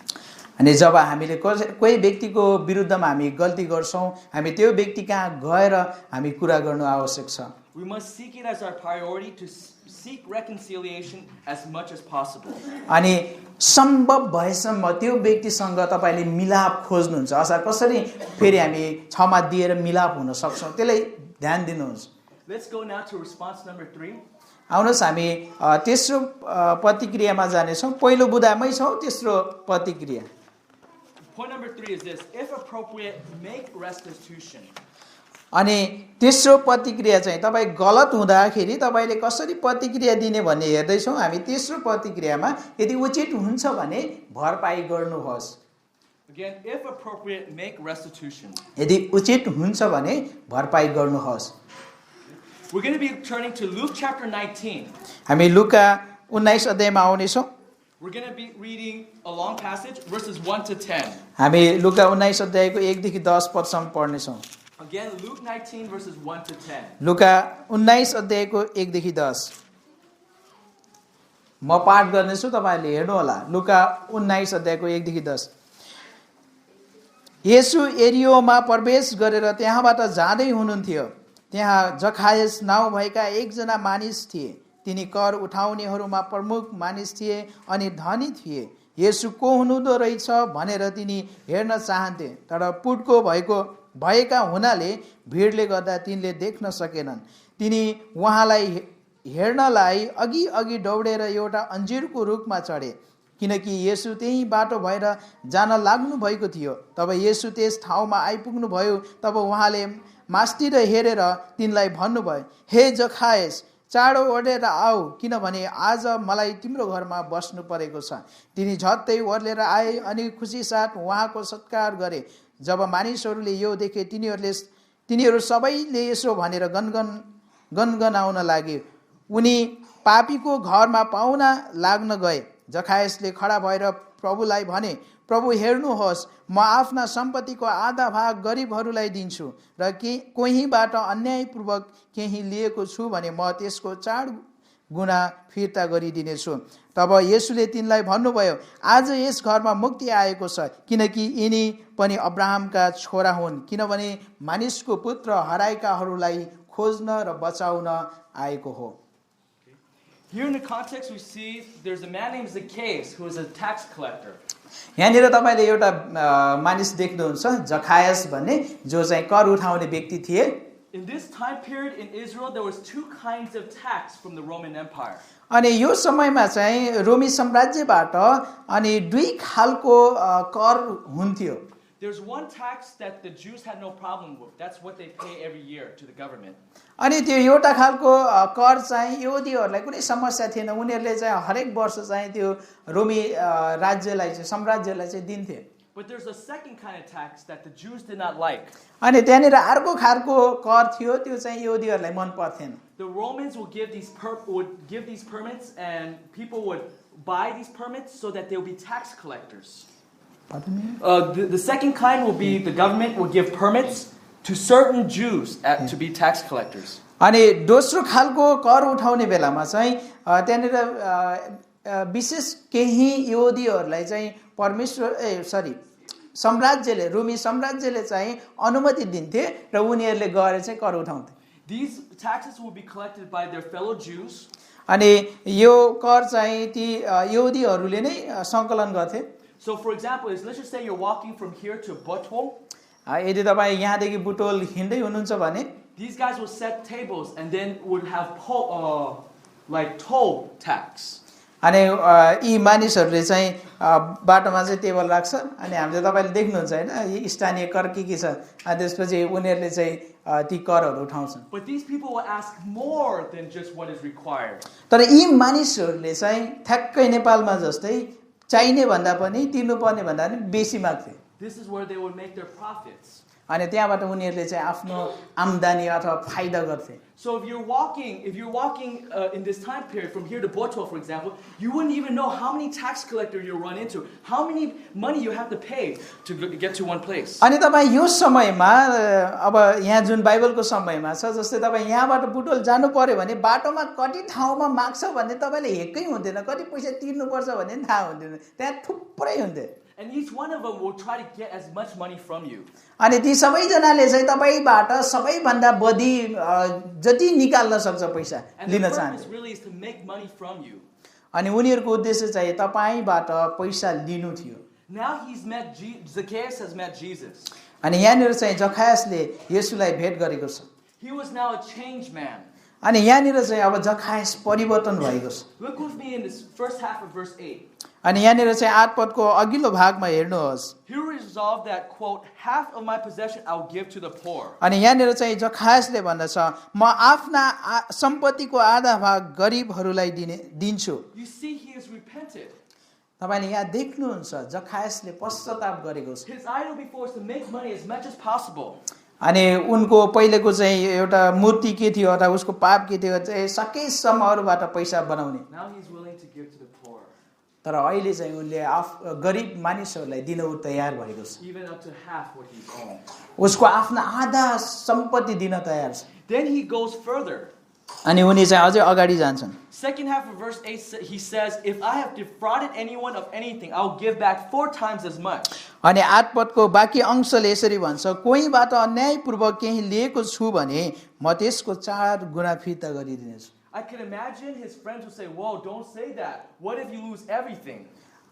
अनि जब हामीले कोही व्यक्तिको विरुद्धमा हामी गल्ती गर्छौं हामी त्यो व्यक्ति कहाँ गएर हामी कुरा गर्नु आवश्यक छ. We must seek it as our priority to seek reconciliation as much as possible. अनि सम्भव भएसम्म त्यो व्यक्तिसँग तपाईले मिलाप खोज्नुहुन्छ असा कसरी फेरि हामी क्षमा दिएर मिलाप हुन सक्छौं त्यसलाई ध्यान दिनुहुन्छ. Let's go now to response number 3. आउनुहोस् हामी तेस्रो प्रतिक्रियामा जानेछौँ. पहिलो बुदामै छौँ तेस्रो प्रतिक्रिया. Point number 3 is this: if appropriate, make restitution. अनि तेस्रो प्रतिक्रिया चाहिँ तपाईँ गलत हुँदाखेरि तपाईँले कसरी प्रतिक्रिया दिने भन्ने हेर्दैछौँ हामी। तेस्रो प्रतिक्रियामा यदि उचित हुन्छ भने भरपाई गर्नुहोस्। Again, if appropriate, make restitution. यदि उचित हुन्छ भने भरपाई गर्नुहोस्। We're going to be turning to Luke chapter 19. हामी लुका 19 अध्यायमा आउनेछौँ। We're going to be reading a long passage, verses 1 to 10. हामी लुका 19 अध्यायको 1 देखि 10 पदसम्म पढ्नेछौँ। Again, Luke 19, verses 1 to 10. लुका 19 अध्यायको 1 देखि 10। म पाठ गर्नेछु, तपाईहरुले हेर्नु होला। लुका 19 अध्यायको 1 देखि 10। येशू एरियोमा प्रवेश गरेर त्यहाँबाट जाँदै हुनुहुन्थ्यो। त्यहाँ जखायस नाउँ भएका एकजना मानिस थिए। तिनी कर उठाउनेहरूमा प्रमुख मानिस थिए अनि धनी थिए। येशू को हुनुहुँदो रहेछ भनेर तिनी हेर्न चाहन्थे, तर पुटको भएका हुनाले भिडले गर्दा तिनले देख्न सकेनन्। तिनी उहाँलाई हेर्नलाई अघि दौडेर एउटा अन्जिरको रुखमा चढे, किनकि येशू त्यही बाटो भएर जान लाग्नु भएको थियो। तब येशू त्यस ठाउँमा आइपुग्नु भयो। तब उहाँले मास्तिर हेरेर तिनलाई भन्नुभयो, हे जखायस, चाँडो ओर्लेर आऊ, किनभने आज मलाई तिम्रो घरमा बस्नु परेको छ। तिनी झट्टै ओर्लेर आए अनि खुसी साथ उहाँको सत्कार गरे। जब मानिसहरूले यो देखे तिनीहरू सबैले यसो भनेर गनगनाउन लागे, उनी पापीको घरमा पाहुना लाग्न गए। जखायसले खडा भएर प्रभुलाई भने, प्रभु हेर्नुहोस्, म आफ्ना सम्पत्तिको आधा भाग गरिबहरूलाई दिन्छु, र कोहीबाट अन्यायपूर्वक केही लिएको छु भने म त्यसको 4 गुणा फिर्ता गरिदिनेछु। तब येशूले तिनलाई भन्नुभयो, आज यस घरमा मुक्ति आएको छ, किनकि यिनी पनि अब्राहमका छोरा हुन्, किनभने मानिसको पुत्र हराएकाहरूलाई खोज्न र बचाउन आएको हो। Here in the context we see there's a man named Zacchaeus who is a tax collector. यहाँनिर तपाईले एउटा मानिस देख्नुहुन्छ, जखायस भन्ने, जो चाहिँ कर उठाउने व्यक्ति थिए। In this time period in Israel, there was 2 kinds of tax from the Roman Empire. अनि यो समयमा चाहिँ रोमी साम्राज्यबाट अनि 2 खालको कर हुन्थ्यो। There's one tax that the Jews had no problem with. That's what they pay every year to the government. अनि त्यो एउटा खालको कर चाहिँ यहुदीहरूलाई कुनै समस्या थिएन। उनीहरूले चाहिँ हरेक वर्ष चाहिँ त्यो रोमी राज्यलाई चाहिँ साम्राज्यलाई चाहिँ दिन्थे। But there's a second kind of tax that the Jews did not like. अनि त्यहाँनिर अर्को खालको कर थियो, त्यो चाहिँ यहुदीहरूलाई मन पर्थेन। The Romans would give these permits, and people would buy these permits so that they would be tax collectors. The second kind will be the government will give permits to certain Jews to be tax collectors. अनि दोस्रो खालको कर उठाउने बेलामा चाहिँ त्यहाँनिर विशेष केही यहुदीहरूलाई चाहिँ साम्राज्यले रोमी साम्राज्यले चाहिँ अनुमति दिन्थे र उनीहरूले गएर चाहिँ कर उठाउँथे। These taxes will be collected by their fellow Jews. अनि यो कर चाहिँ ती यहुदीहरूले नै सङ्कलन गर्थे। So for example, let's just say you're walking from here to Botol. यदि तपाईँ यहाँदेखि बुटोल हिँड्दै हुनुहुन्छ भने These guys will set tables and then would have toll tax. अनि यी मानिसहरूले चाहिँ बाटोमा चाहिँ टेबल राख्छ अनि हामीले तपाईले देख्नुहुन्छ हैन यी स्थानीय कर के छ अनि त्यसपछि उनीहरूले चाहिँ ती करहरू उठाउँछन्। But these people will ask more than just what is required. तर यी मानिसहरूले चाहिँ ठ्याक्कै नेपालमा जस्तै चाहिने भन्दा पनि तिर्नुपर्ने भन्दा पनि बेसी माग्थे। This is where they would make their profits. अनि त्यहाँबाट उनीहरूले चाहिँ आफ्नो आम्दानी अथवा फाइदा गर्थे। So if you're walking in this time period from here to Botol, for example, you wouldn't even know how many tax collectors you'll run into, how many money you have to pay to get to one place. अनि तपाई यो समयमा अब यहाँ जुन बाइबलको समयमा छ जस्तै तपाई यहाँबाट बुटोल जानु पर्यो भने बाटोमा कति ठाउँमा माग्छ भन्ने तपाईले हेक्कै हुँदैन, कति पैसा तिर्नु पर्छ भन्ने थाहा हुँदैन, त्यहाँ थुप्रै हुन्थे। And each one of them will try to get as much money from you. अनि ती सबैजनाले चाहिँ तपाईबाट सबैभन्दा बढी जति निकाल्न सक्छ पैसा लिन चाहन्छ। And the purpose really is to make money from you. अनि उनीहरुको उद्देश्य चाहिँ तपाईबाट पैसा लिनु थियो। Now Zacchaeus has met Jesus. अनि यहाँनिर चाहिँ जखायसले येशूलाई भेट गरेको छ। He was now a changed man. अनि यहाँनिर चाहिँ अब जखायस परिवर्तन भएको छ। Look with me in this first half of verse 8. अनि यहाँनिर चाहिँ 8 पदको अघिल्लो भागमा हेर्नुहोस् He resolved that, quote, half of my possession I'll give to the poor. अनि यहाँनिर चाहिँ जखायसले भन्दछ म आफ्ना सम्पत्तिको आधा भाग गरिबहरूलाई दिन्छु You see, he has repented. तपाईले यहाँ देख्नुहुन्छ जखायसले पश्चाताप गरेको छ His idol before is to make money as much as possible. अनि उनको पहिलेको चाहिँ एउटा मूर्ति के थियो अथवा उसको पाप के थियो चाहिँ सकेसम्म अरूबाट पैसा बनाउने Now he's willing to give to the poor, तर अहिले चाहिँ उनले गरिब मानिसहरूलाई दिन उ तयार भएको छ even up to half what he owns. उसको आफ्ना आधा सम्पत्ति दिन तयार छ Then he goes further. अनि उनी चाहिँ अझै अगाडि जान्छन् Second half of verse 8, he says, if I have defrauded anyone of anything, I'll give back 4 times as much. अनि 8 पदको बाँकी अंशले यसरी भन्छ कोहीबाट अन्यायपूर्वक केही लिएको छु भने म त्यसको 4 गुणा फिर्ता गरिदिनेछु I can imagine his friends would say, whoa, don't say that. What if you lose everything?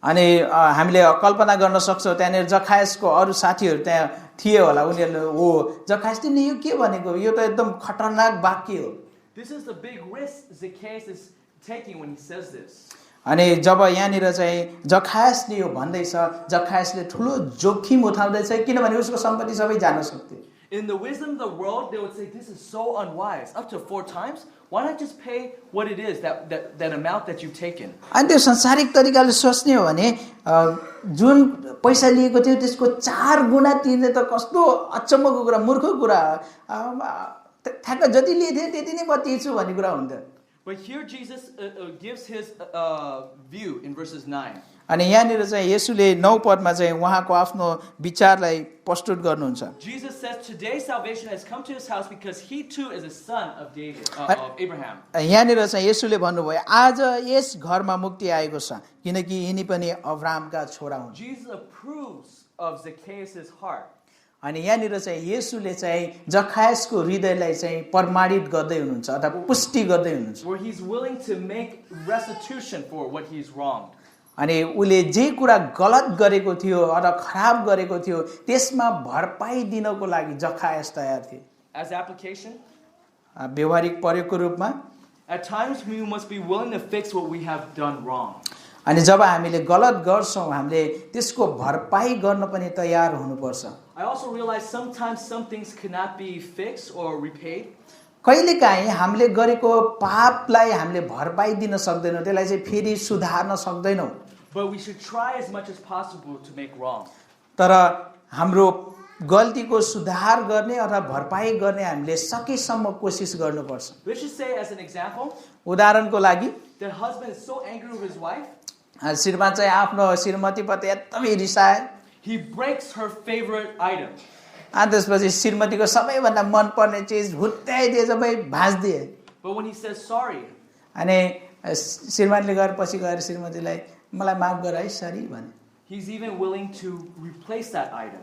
अनि हामीले कल्पना गर्न सक्छौं त्यहाँनिर जखायसको अरू साथीहरू त्यहाँ थिए होला उनीहरूले हो जखायस तिमीले यो के भनेको यो त एकदम खतरनाक वाक्य हो This is the big risk Zacchaeus is taking when he says this. अनि जब यहाँनिर चाहिँ जखायसले यो भन्दैछ जखायसले ठुलो जोखिम उठाउँदैछ किनभने उसको सम्पत्ति सबै जान सक्थ्यो In the wisdom of the world, they would say, this is so unwise. Up to 4 times? Why not just pay what it is, that amount that you've taken? अनि त्यो संसारिक तरिकाले सोच्ने हो भने जुन पैसा लिएको थियो त्यसको 4 गुणा तिर्ने त कस्तो अचम्मको कुरा मूर्ख कुरा ठ्याक्क जति लिएको थियो त्यति नै म तिर्छु भन्ने कुरा हुन्थ्यो But here Jesus gives his view in verses 9. अनि यहाँनिर चाहिँ येशूले 9 पदमा चाहिँ उहाँको आफ्नो विचारलाई प्रस्तुत गर्नुहुन्छ Jesus says today salvation has come to his house because he too is a son of David, of Abraham. यहाँनिर चाहिँ येशूले भन्नुभयो आज यस घरमा मुक्ति आएको छ किनकि यिनी पनि अब्राहमका छोरा हुन् Jesus approves of Zacchaeus' heart. अनि यहाँनिर चाहिँ येशूले चाहिँ जखायसको हृदयलाई चाहिँ प्रमाणित गर्दै हुनुहुन्छ अथवा पुष्टि गर्दै हुनुहुन्छ Where he's willing to make restitution for what he's wronged. अनि उले जे कुरा गलत गरेको थियो अथवा खराब गरेको थियो त्यसमा भरपाई दिनको लागि जखायस तयार थिए As application, व्यवहारिक प्रयोगको रूपमा at times we must be willing to fix what we have done wrong. अनि जब हामीले गलत गर्छौं हामीले त्यसको भरपाई गर्न पनि तयार हुनुपर्छ I also realize sometimes some things cannot be fixed or repaid. कहिलेकाहीँ हामीले गरेको पापलाई हामीले भरपाई दिन सक्दैनौं त्यसलाई चाहिँ फेरि सुधार्न सक्दैनौं But we should try as much as possible to make wrong. तर हाम्रो गल्तीको सुधार गर्ने अथवा भरपाई गर्ने हामीले सकेसम्म कोसिस गर्नुपर्छ Let's just say as an example, उदाहरणको लागि the husband is so angry with his wife, श्रीमान चाहिँ आफ्नो श्रीमतीप्रति एकदमै रिसाए he breaks her favorite item. अनि त्यसपछि श्रीमतीको सबैभन्दा मनपर्ने चिज हुत्याइदिए सबै भाँच्दिए But when he says sorry, अनि श्रीमानले गएर पछि गएर श्रीमतीलाई मलाई माफ गर है सरी भने he's even willing to replace that item.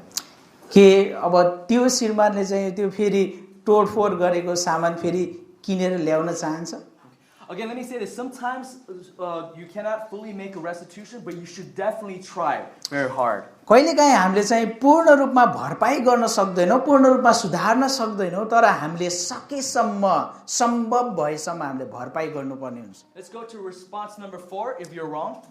के अब त्यो श्रीमानले चाहिँ त्यो फेरि तोडफोड गरेको सामान फेरि किनेर ल्याउन चाहन्छ Again, let me say this. Sometimes you cannot fully make a restitution, but you should definitely try very hard. कहिलेकाहीँ हामीले चाहिँ पूर्ण रूपमा भरपाई गर्न सक्दैनौं पूर्ण रूपमा सुधार्न सक्दैनौं तर हामीले सकेसम्म सम्भव भएसम्म हामीले भरपाई गर्नुपर्ने हुन्छ Let's go to response number 4 if you're wrong.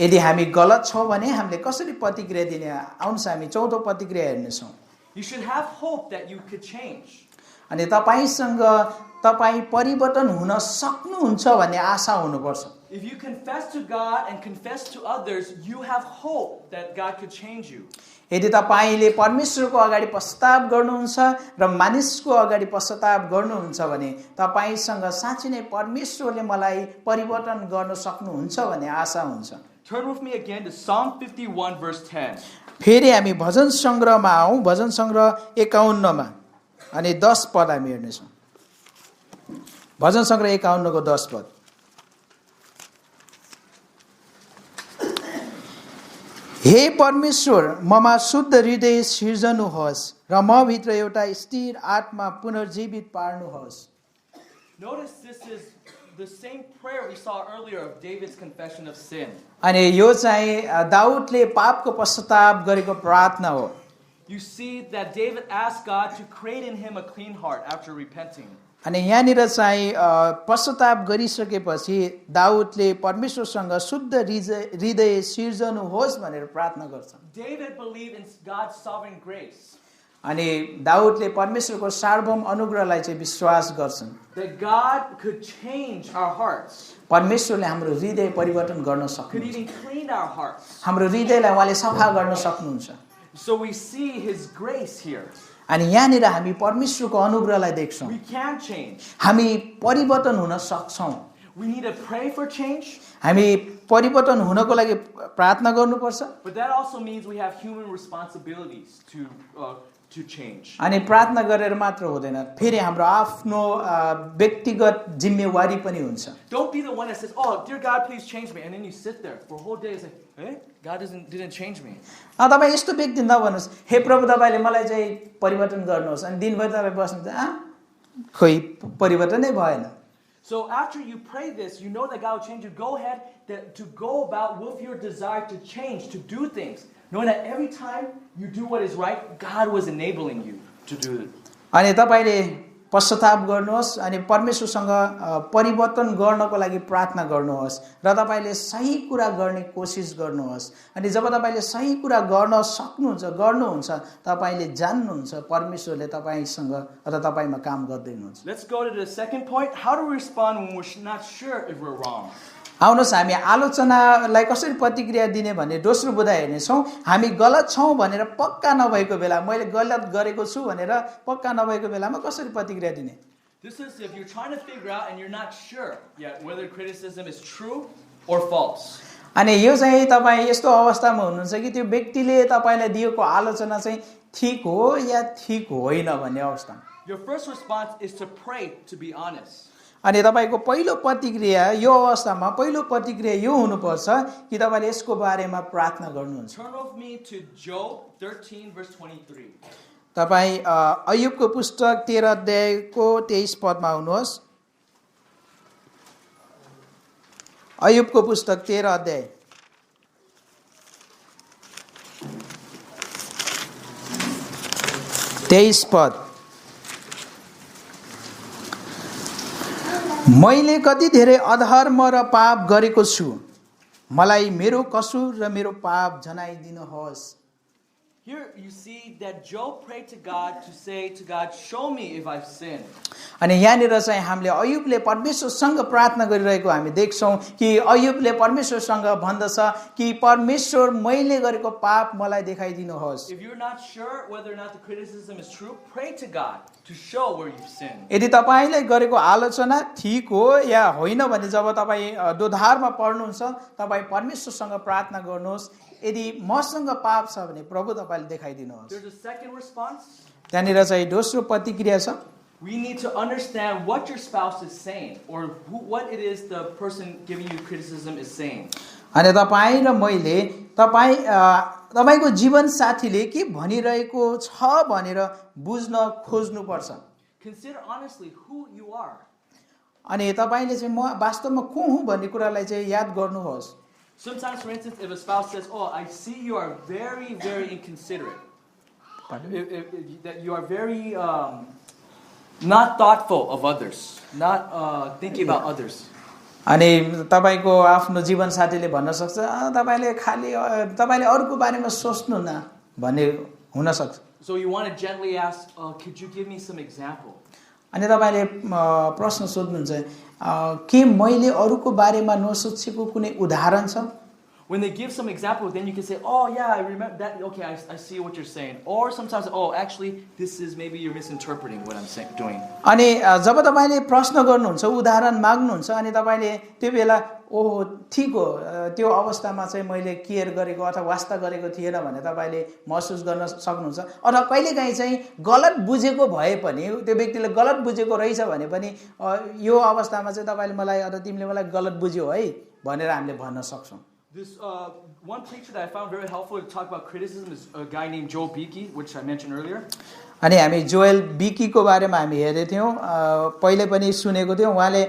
यदि हामी गलत छौं भने हामीले कसरी प्रतिक्रिया दिने आउनुस् हामी चौथो प्रतिक्रिया हेर्नेछौं You should have hope that you could change. अनि तपाईसँग तपाई परिवर्तन हुन सक्नुहुन्छ भन्ने आशा हुनुपर्छ If you confess to God and confess to others, you have hope that God could change you. यदि तपाईले परमेश्वरको अगाडि पश्चाताप गर्नुहुन्छ र मानिसको अगाडि पश्चाताप गर्नुहुन्छ भने तपाईसँग साँच्चै नै परमेश्वरले मलाई परिवर्तन गर्न सक्नुहुन्छ भन्ने आशा हुन्छ Turn with me again to Psalm 51 verse 10. फेरि हामी भजन संग्रहमा आउँ भजन संग्रह 51 मा अनि 10 पद हामी हेर्नेछौँ भजन संग्रह 51 को 10 पद हे परमेश्वर ममा शुद्ध हृदय सिर्जनुहोस् र म भित्र एउटा स्थिर आत्मा पुनर्जीवित पार्नुहोस् Notice this is the same prayer we saw earlier of David's confession of sin. अनि यो चाहिँ दाउदले पापको पश्चाताप गरेको प्रार्थना हो You see that David asked God to create in him a clean heart after repenting. अनि यहाँनिर चाहिँ पश्चाताप गरिसकेपछि दाउदले परमेश्वरसँग शुद्ध हृदय सिर्जनुहोस् भनेर प्रार्थना गर्छ। David believed in God's sovereign grace. अनि दाउदले परमेश्वरको सार्वभौम अनुग्रहलाई चाहिँ विश्वास गर्छन्। That God could change our hearts. परमेश्वरले हाम्रो हृदय परिवर्तन गर्न Could सक्नुहुन्छ। even clean our hearts. हाम्रो हृदयलाई उहाँले सफा गर्न सक्नुहुन्छ। So we see His grace here. अनि यहाँनिर हामी परमेश्वरको अनुग्रहलाई देख्छौँ। We can change. हामी परिवर्तन हुन सक्छौँ। We need to pray for change. हामी परिवर्तन हुनको लागि प्रार्थना गर्नुपर्छ। But that also means we have human responsibilities to change. अनि प्रार्थना गरेर मात्र हुँदैन, फेरि हाम्रो आफ्नो व्यक्तिगत जिम्मेवारी पनि हुन्छ। Don't be the one that says, "Oh, dear God, please change me," and then you sit there for a whole day and say, "Hey, God didn't change me." तपाईँ यस्तो व्यक्ति नबन्नुहोस्, हे प्रभु तपाईँले मलाई चाहिँ परिवर्तन गर्नुहोस्, अनि दिनभरि तपाईँ बस्नुहुन्छ, खोइ परिवर्तनै भएन। So after you pray this, you know that God will change you. Go ahead to go about with your desire to change, to do things, knowing that every time you do what is right, God was enabling you to do it. अनि तपाईले पश्चाताप गर्नुहोस् अनि परमेश्वरसँग परिवर्तन गर्नको लागि प्रार्थना गर्नुहोस् र तपाईले सही कुरा गर्ने कोसिस गर्नुहोस्। अनि जब तपाईले सही कुरा गर्न गर्नुहुन्छ तपाईले जान्नुहुन्छ परमेश्वरले तपाईसँग र तपाईमा काम गर्दै हुनुहुन्छ। Let's go to the second point. How to respond when we're not sure if we're wrong. आउनुहोस् हामी आलोचनालाई कसरी प्रतिक्रिया दिने भन्ने दोस्रो बुँदा हेर्नेछौँ। हामी गलत छौँ भनेर पक्का नभएको बेला, मैले गलत गरेको छु भनेर पक्का नभएको बेलामा कसरी प्रतिक्रिया दिने? This is if you're trying to figure out and you're not sure yet whether criticism is true or false. अनि यो चाहिँ तपाईँ यस्तो अवस्थामा हुनुहुन्छ कि त्यो व्यक्तिले तपाईलाई दिएको आलोचना चाहिँ ठीक हो या ठीक होइन भन्ने अवस्था। Your first response is to pray, to be honest. अनि तपाईको पहिलो प्रतिक्रिया यो अवस्थामा पहिलो प्रतिक्रिया यो हुनुपर्छ कि तपाईले यसको बारेमा प्रार्थना गर्नुहुन्छ। Turn with me to Job 13 verse 23. तपाई अय्युबको पुस्तक 13 अध्यायको 23 पदमा आउनुहोस्। अय्युबको पुस्तक 13 अध्याय 23 पद। मैले कति धेरै अधर्म र पाप गरेको छु, मलाई मेरो कसुर र मेरो पाप जनाइदिनुहोस्। Here you see that Job prayed to God to say to God, show me if I've sinned. अनि यहाँनिर चाहिँ हामीले अय्युबले परमेश्वरसँग प्रार्थना गरिरहेको हामी देख्छौँ कि अय्युबले परमेश्वरसँग भन्दछ कि परमेश्वर मैले गरेको पाप मलाई देखाइदिनुहोस्। If you're not sure whether or not the criticism is true, pray to God to show where you've sinned. यदि तपाईले गरेको आलोचना ठीक हो या होइन भने जब तपाईँ दोधारमा पर्नुहुन्छ तपाईँ परमेश्वरसँग प्रार्थना गर्नुहोस्। यदि मसँग पाप छ भने प्रभु तपाईले देखाइदिनुहोस्। There's a second response. त्यहाँनिर चाहिँ दोस्रो प्रतिक्रिया छ। We need to understand what your spouse is saying or what it is the person giving you criticism is saying. अनि तपाईँ र मैले तपाईको जीवन साथीले के भनिरहेको छ भनेर बुझ्न खोज्नुपर्छ। Consider honestly who you are. अनि तपाईले चाहिँ म वास्तवमा को हुँ भन्ने कुरालाई चाहिँ याद गर्नुहोस्। Sometimes, for instance, if a spouse says, "Oh, I see you are very, very inconsiderate," that you are very not thoughtful of others, not thinking about others. अनि तपाईको आफ्नो जीवन साथीले भन्न सक्छ तपाईले अरूको बारेमा सोच्नु न भन्ने हुन सक्छ। So you want to gently ask, "Could you give me some example?" अनि तपाईले प्रश्न सोध्नुहुन्छ के मैले अरूको बारेमा नसोचेको कुनै उदाहरण छ? When they give some example, then you can say, "Oh yeah, I remember that. Okay, I see what you're saying." Or sometimes, "Oh, actually, this is maybe you're misinterpreting what I'm doing." अनि जब तपाईले प्रश्न गर्नुहुन्छ उदाहरण माग्नुहुन्छ अनि तपाईले त्यो बेला ओहो ठीक हो त्यो अवस्थामा चाहिँ मैले केयर गरेको अथवा वास्ता गरेको थिएन भने तपाईले महसुस गर्न सक्नुहुन्छ। अथवा कहिलेकाहीँ चाहिँ गलत बुझेको भए पनि त्यो व्यक्तिले गलत बुझेको रहेछ भने पनि यो अवस्थामा चाहिँ तपाईले मलाई अथवा तिमीले मलाई गलत बुझ्यौ है भनेर हामीले भन्न सक्छौँ। This one preacher that I found very helpful to talk about criticism is a guy named Joel Beeke, which I mentioned earlier. अनि हामी जोएल बीकीको बारेमा हामी हेरेको थियौँ पहिले पनि सुनेको थियौँ। उहाँले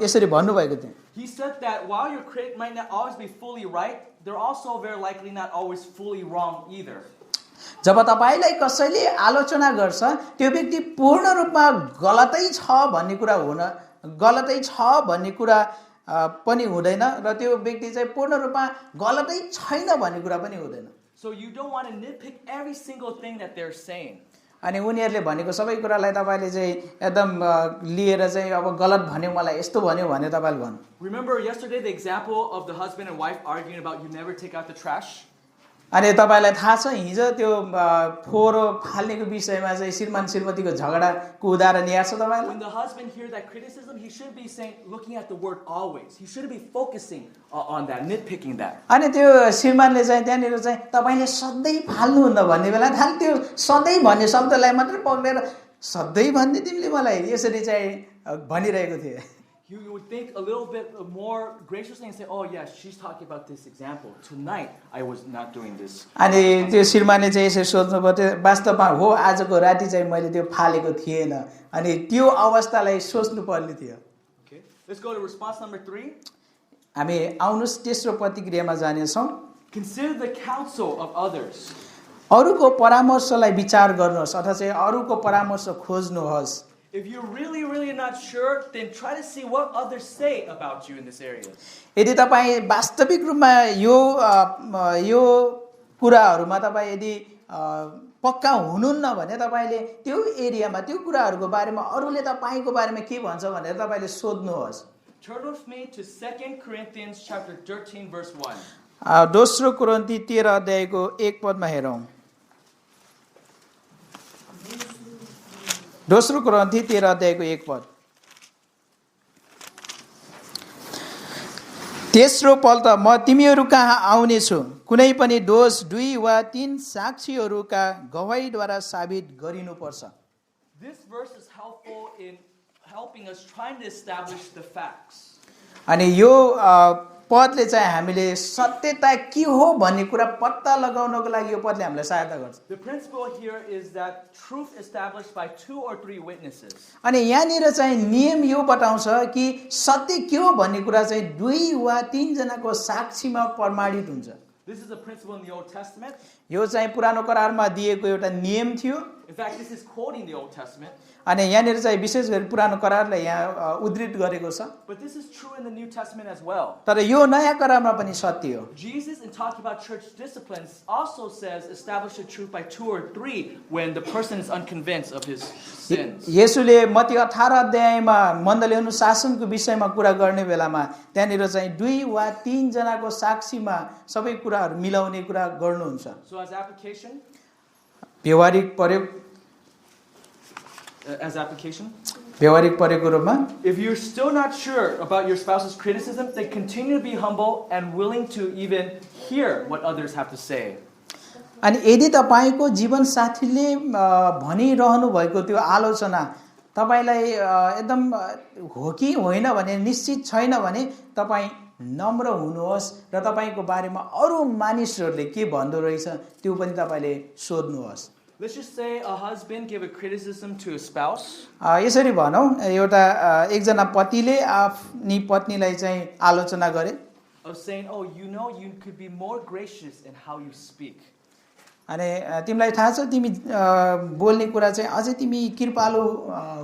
यसरी भन्नुभएको थियो। He said that while your critic might not always be fully right, they're also very likely not always fully wrong either. जब तपाईलाई कसैले आलोचना गर्छ त्यो व्यक्ति पूर्ण रूपमा गलतै छ भन्ने कुरा पनि हुँदैन र त्यो व्यक्ति चाहिँ पूर्ण रूपमा गलतै छैन भन्ने कुरा पनि हुँदैन. So you don't want to nitpick every single thing that they're saying. अनि उनीहरूले भनेको सबै कुरालाई तपाईले चाहिँ एकदम लिएर चाहिँ अब गलत भन्यो मलाई यस्तो भन्यो भने तपाईले भन्नु. Remember yesterday the example of the husband and wife arguing about you never take out the trash? अनि तपाईलाई थाहा छ हिजो त्यो फोहोरो फाल्नेको विषयमा चाहिँ श्रीमान श्रीमतीको झगडाको उदाहरण याद छ तपाईलाई? When the husband hears that criticism, he should be saying, looking at the word always. He shouldn't be focusing on that, nitpicking that. अनि त्यो श्रीमानले चाहिँ त्यहाँनिर चाहिँ तपाईले सधैँ फाल्नुहुन्न भन्ने बेला खालि त्यो सधैँ भन्ने शब्दलाई मात्रै पक्रेर सधैँ भन्ने तिमीले मलाई यसरी चाहिँ भनिरहेको थिए. You would think a little bit more graciously and say, oh yeah, she's talking about this example. Tonight, I was not doing this. अनि त्यो श्रीमानले चाहिँ यसरी सोच्नु पर्यो वास्तवमा हो आजको राति चाहिँ मैले त्यो फालेको थिएन अनि त्यो अवस्थालाई सोच्नु पर्ने थियो. Okay, let's go to response number 3. हामी आउनुस् तेस्रो प्रतिक्रियामा जानेछौँ. Consider the counsel of others. अरूको परामर्शलाई विचार गर्नुहोस् अथवा चाहिँ अरूको परामर्श खोज्नुहोस्. If you're really not sure, then try to see what others say about you in this area. यदि तपाईँ वास्तविक रूपमा यो कुराहरूमा तपाईँ यदि पक्का हुनुहुन्न भने तपाईले त्यो एरियामा त्यो कुराहरूको बारेमा अरूले तपाईको बारेमा के भन्छ भनेर तपाईले सोध्नुहोस्. Turn with me to 2 Corinthians chapter 13 verse 1. दोस्रो कोरिन्थी 13 अध्यायको 1 पदमा हेरौँ. दोस्रो कोरिन्थी 13 अध्यायको 1 पद. तेस्रो पल त म तिमीहरू कहाँ आउने छु कुनै पनि दोष 2 वा 3 साक्षीहरूका गवाहीद्वारा साबित गरिनुपर्छ. This verse is helpful in helping us trying to establish the facts. अनि यो पदले चाहिँ हामीले सत्यता के हो भन्ने कुरा पत्ता लगाउनको लागि यो पदले हामीलाई सहायता गर्छ. The principle here is that truth established by 2 or 3 witnesses. अनि यहाँनिर चाहिँ नियम यो बताउँछ कि सत्य के हो भन्ने कुरा चाहिँ 2 वा 3 जनाको साक्षीमा प्रमाणित हुन्छ. This is a principle in the Old Testament. यो चाहिँ पुरानो करारमा दिएको एउटा नियम थियो. In fact, this is quoting the Old Testament. अनि यहाँनिर चाहिँ विशेष गरी पुरानो करारलाई यहाँ उद्धृत गरेको छ. But this is true in the New Testament as well. तर यो नयाँ करारमा पनि सत्य हो. Jesus, in talking about church disciplines, also says establish the truth by 2 or 3 when the person is unconvinced of his sins. येशूले Matthew 18 अध्यायमा मण्डली अनुशासनको विषयमा कुरा गर्ने बेलामा त्यहाँनिर चाहिँ 2 वा 3 जनाको साक्षीमा सबै कुराहरू मिलाउने कुरा गर्नुहुन्छ. So as application, व्यवहारिक प्रयोग व्यवहारिक प्रयोगको रूपमा if you're still not sure about your spouse's criticism, then continue to be humble and willing to even hear what others have to say. अनि यदि तपाईको जीवन साथीले भनिरहनु भएको त्यो आलोचना तपाईलाई एकदम हो कि होइन भने निश्चित छैन भने तपाई नम्र हुनुहोस् र तपाईको बारेमा अरु मानिसहरूले के भन्दो रहेछ त्यो पनि तपाईले सोध्नुहोस्. Let's just say a husband gave a criticism to a spouse. यसरी भनौं एउटा एकजना पतिले आफ्नी पत्नीलाई चाहिँ आलोचना गरे. Of saying, oh, you could be more gracious in how you speak. अनि तिमीलाई थाहा छ तिमी बोल्ने कुरा चाहिँ अझै तिमी कृपालु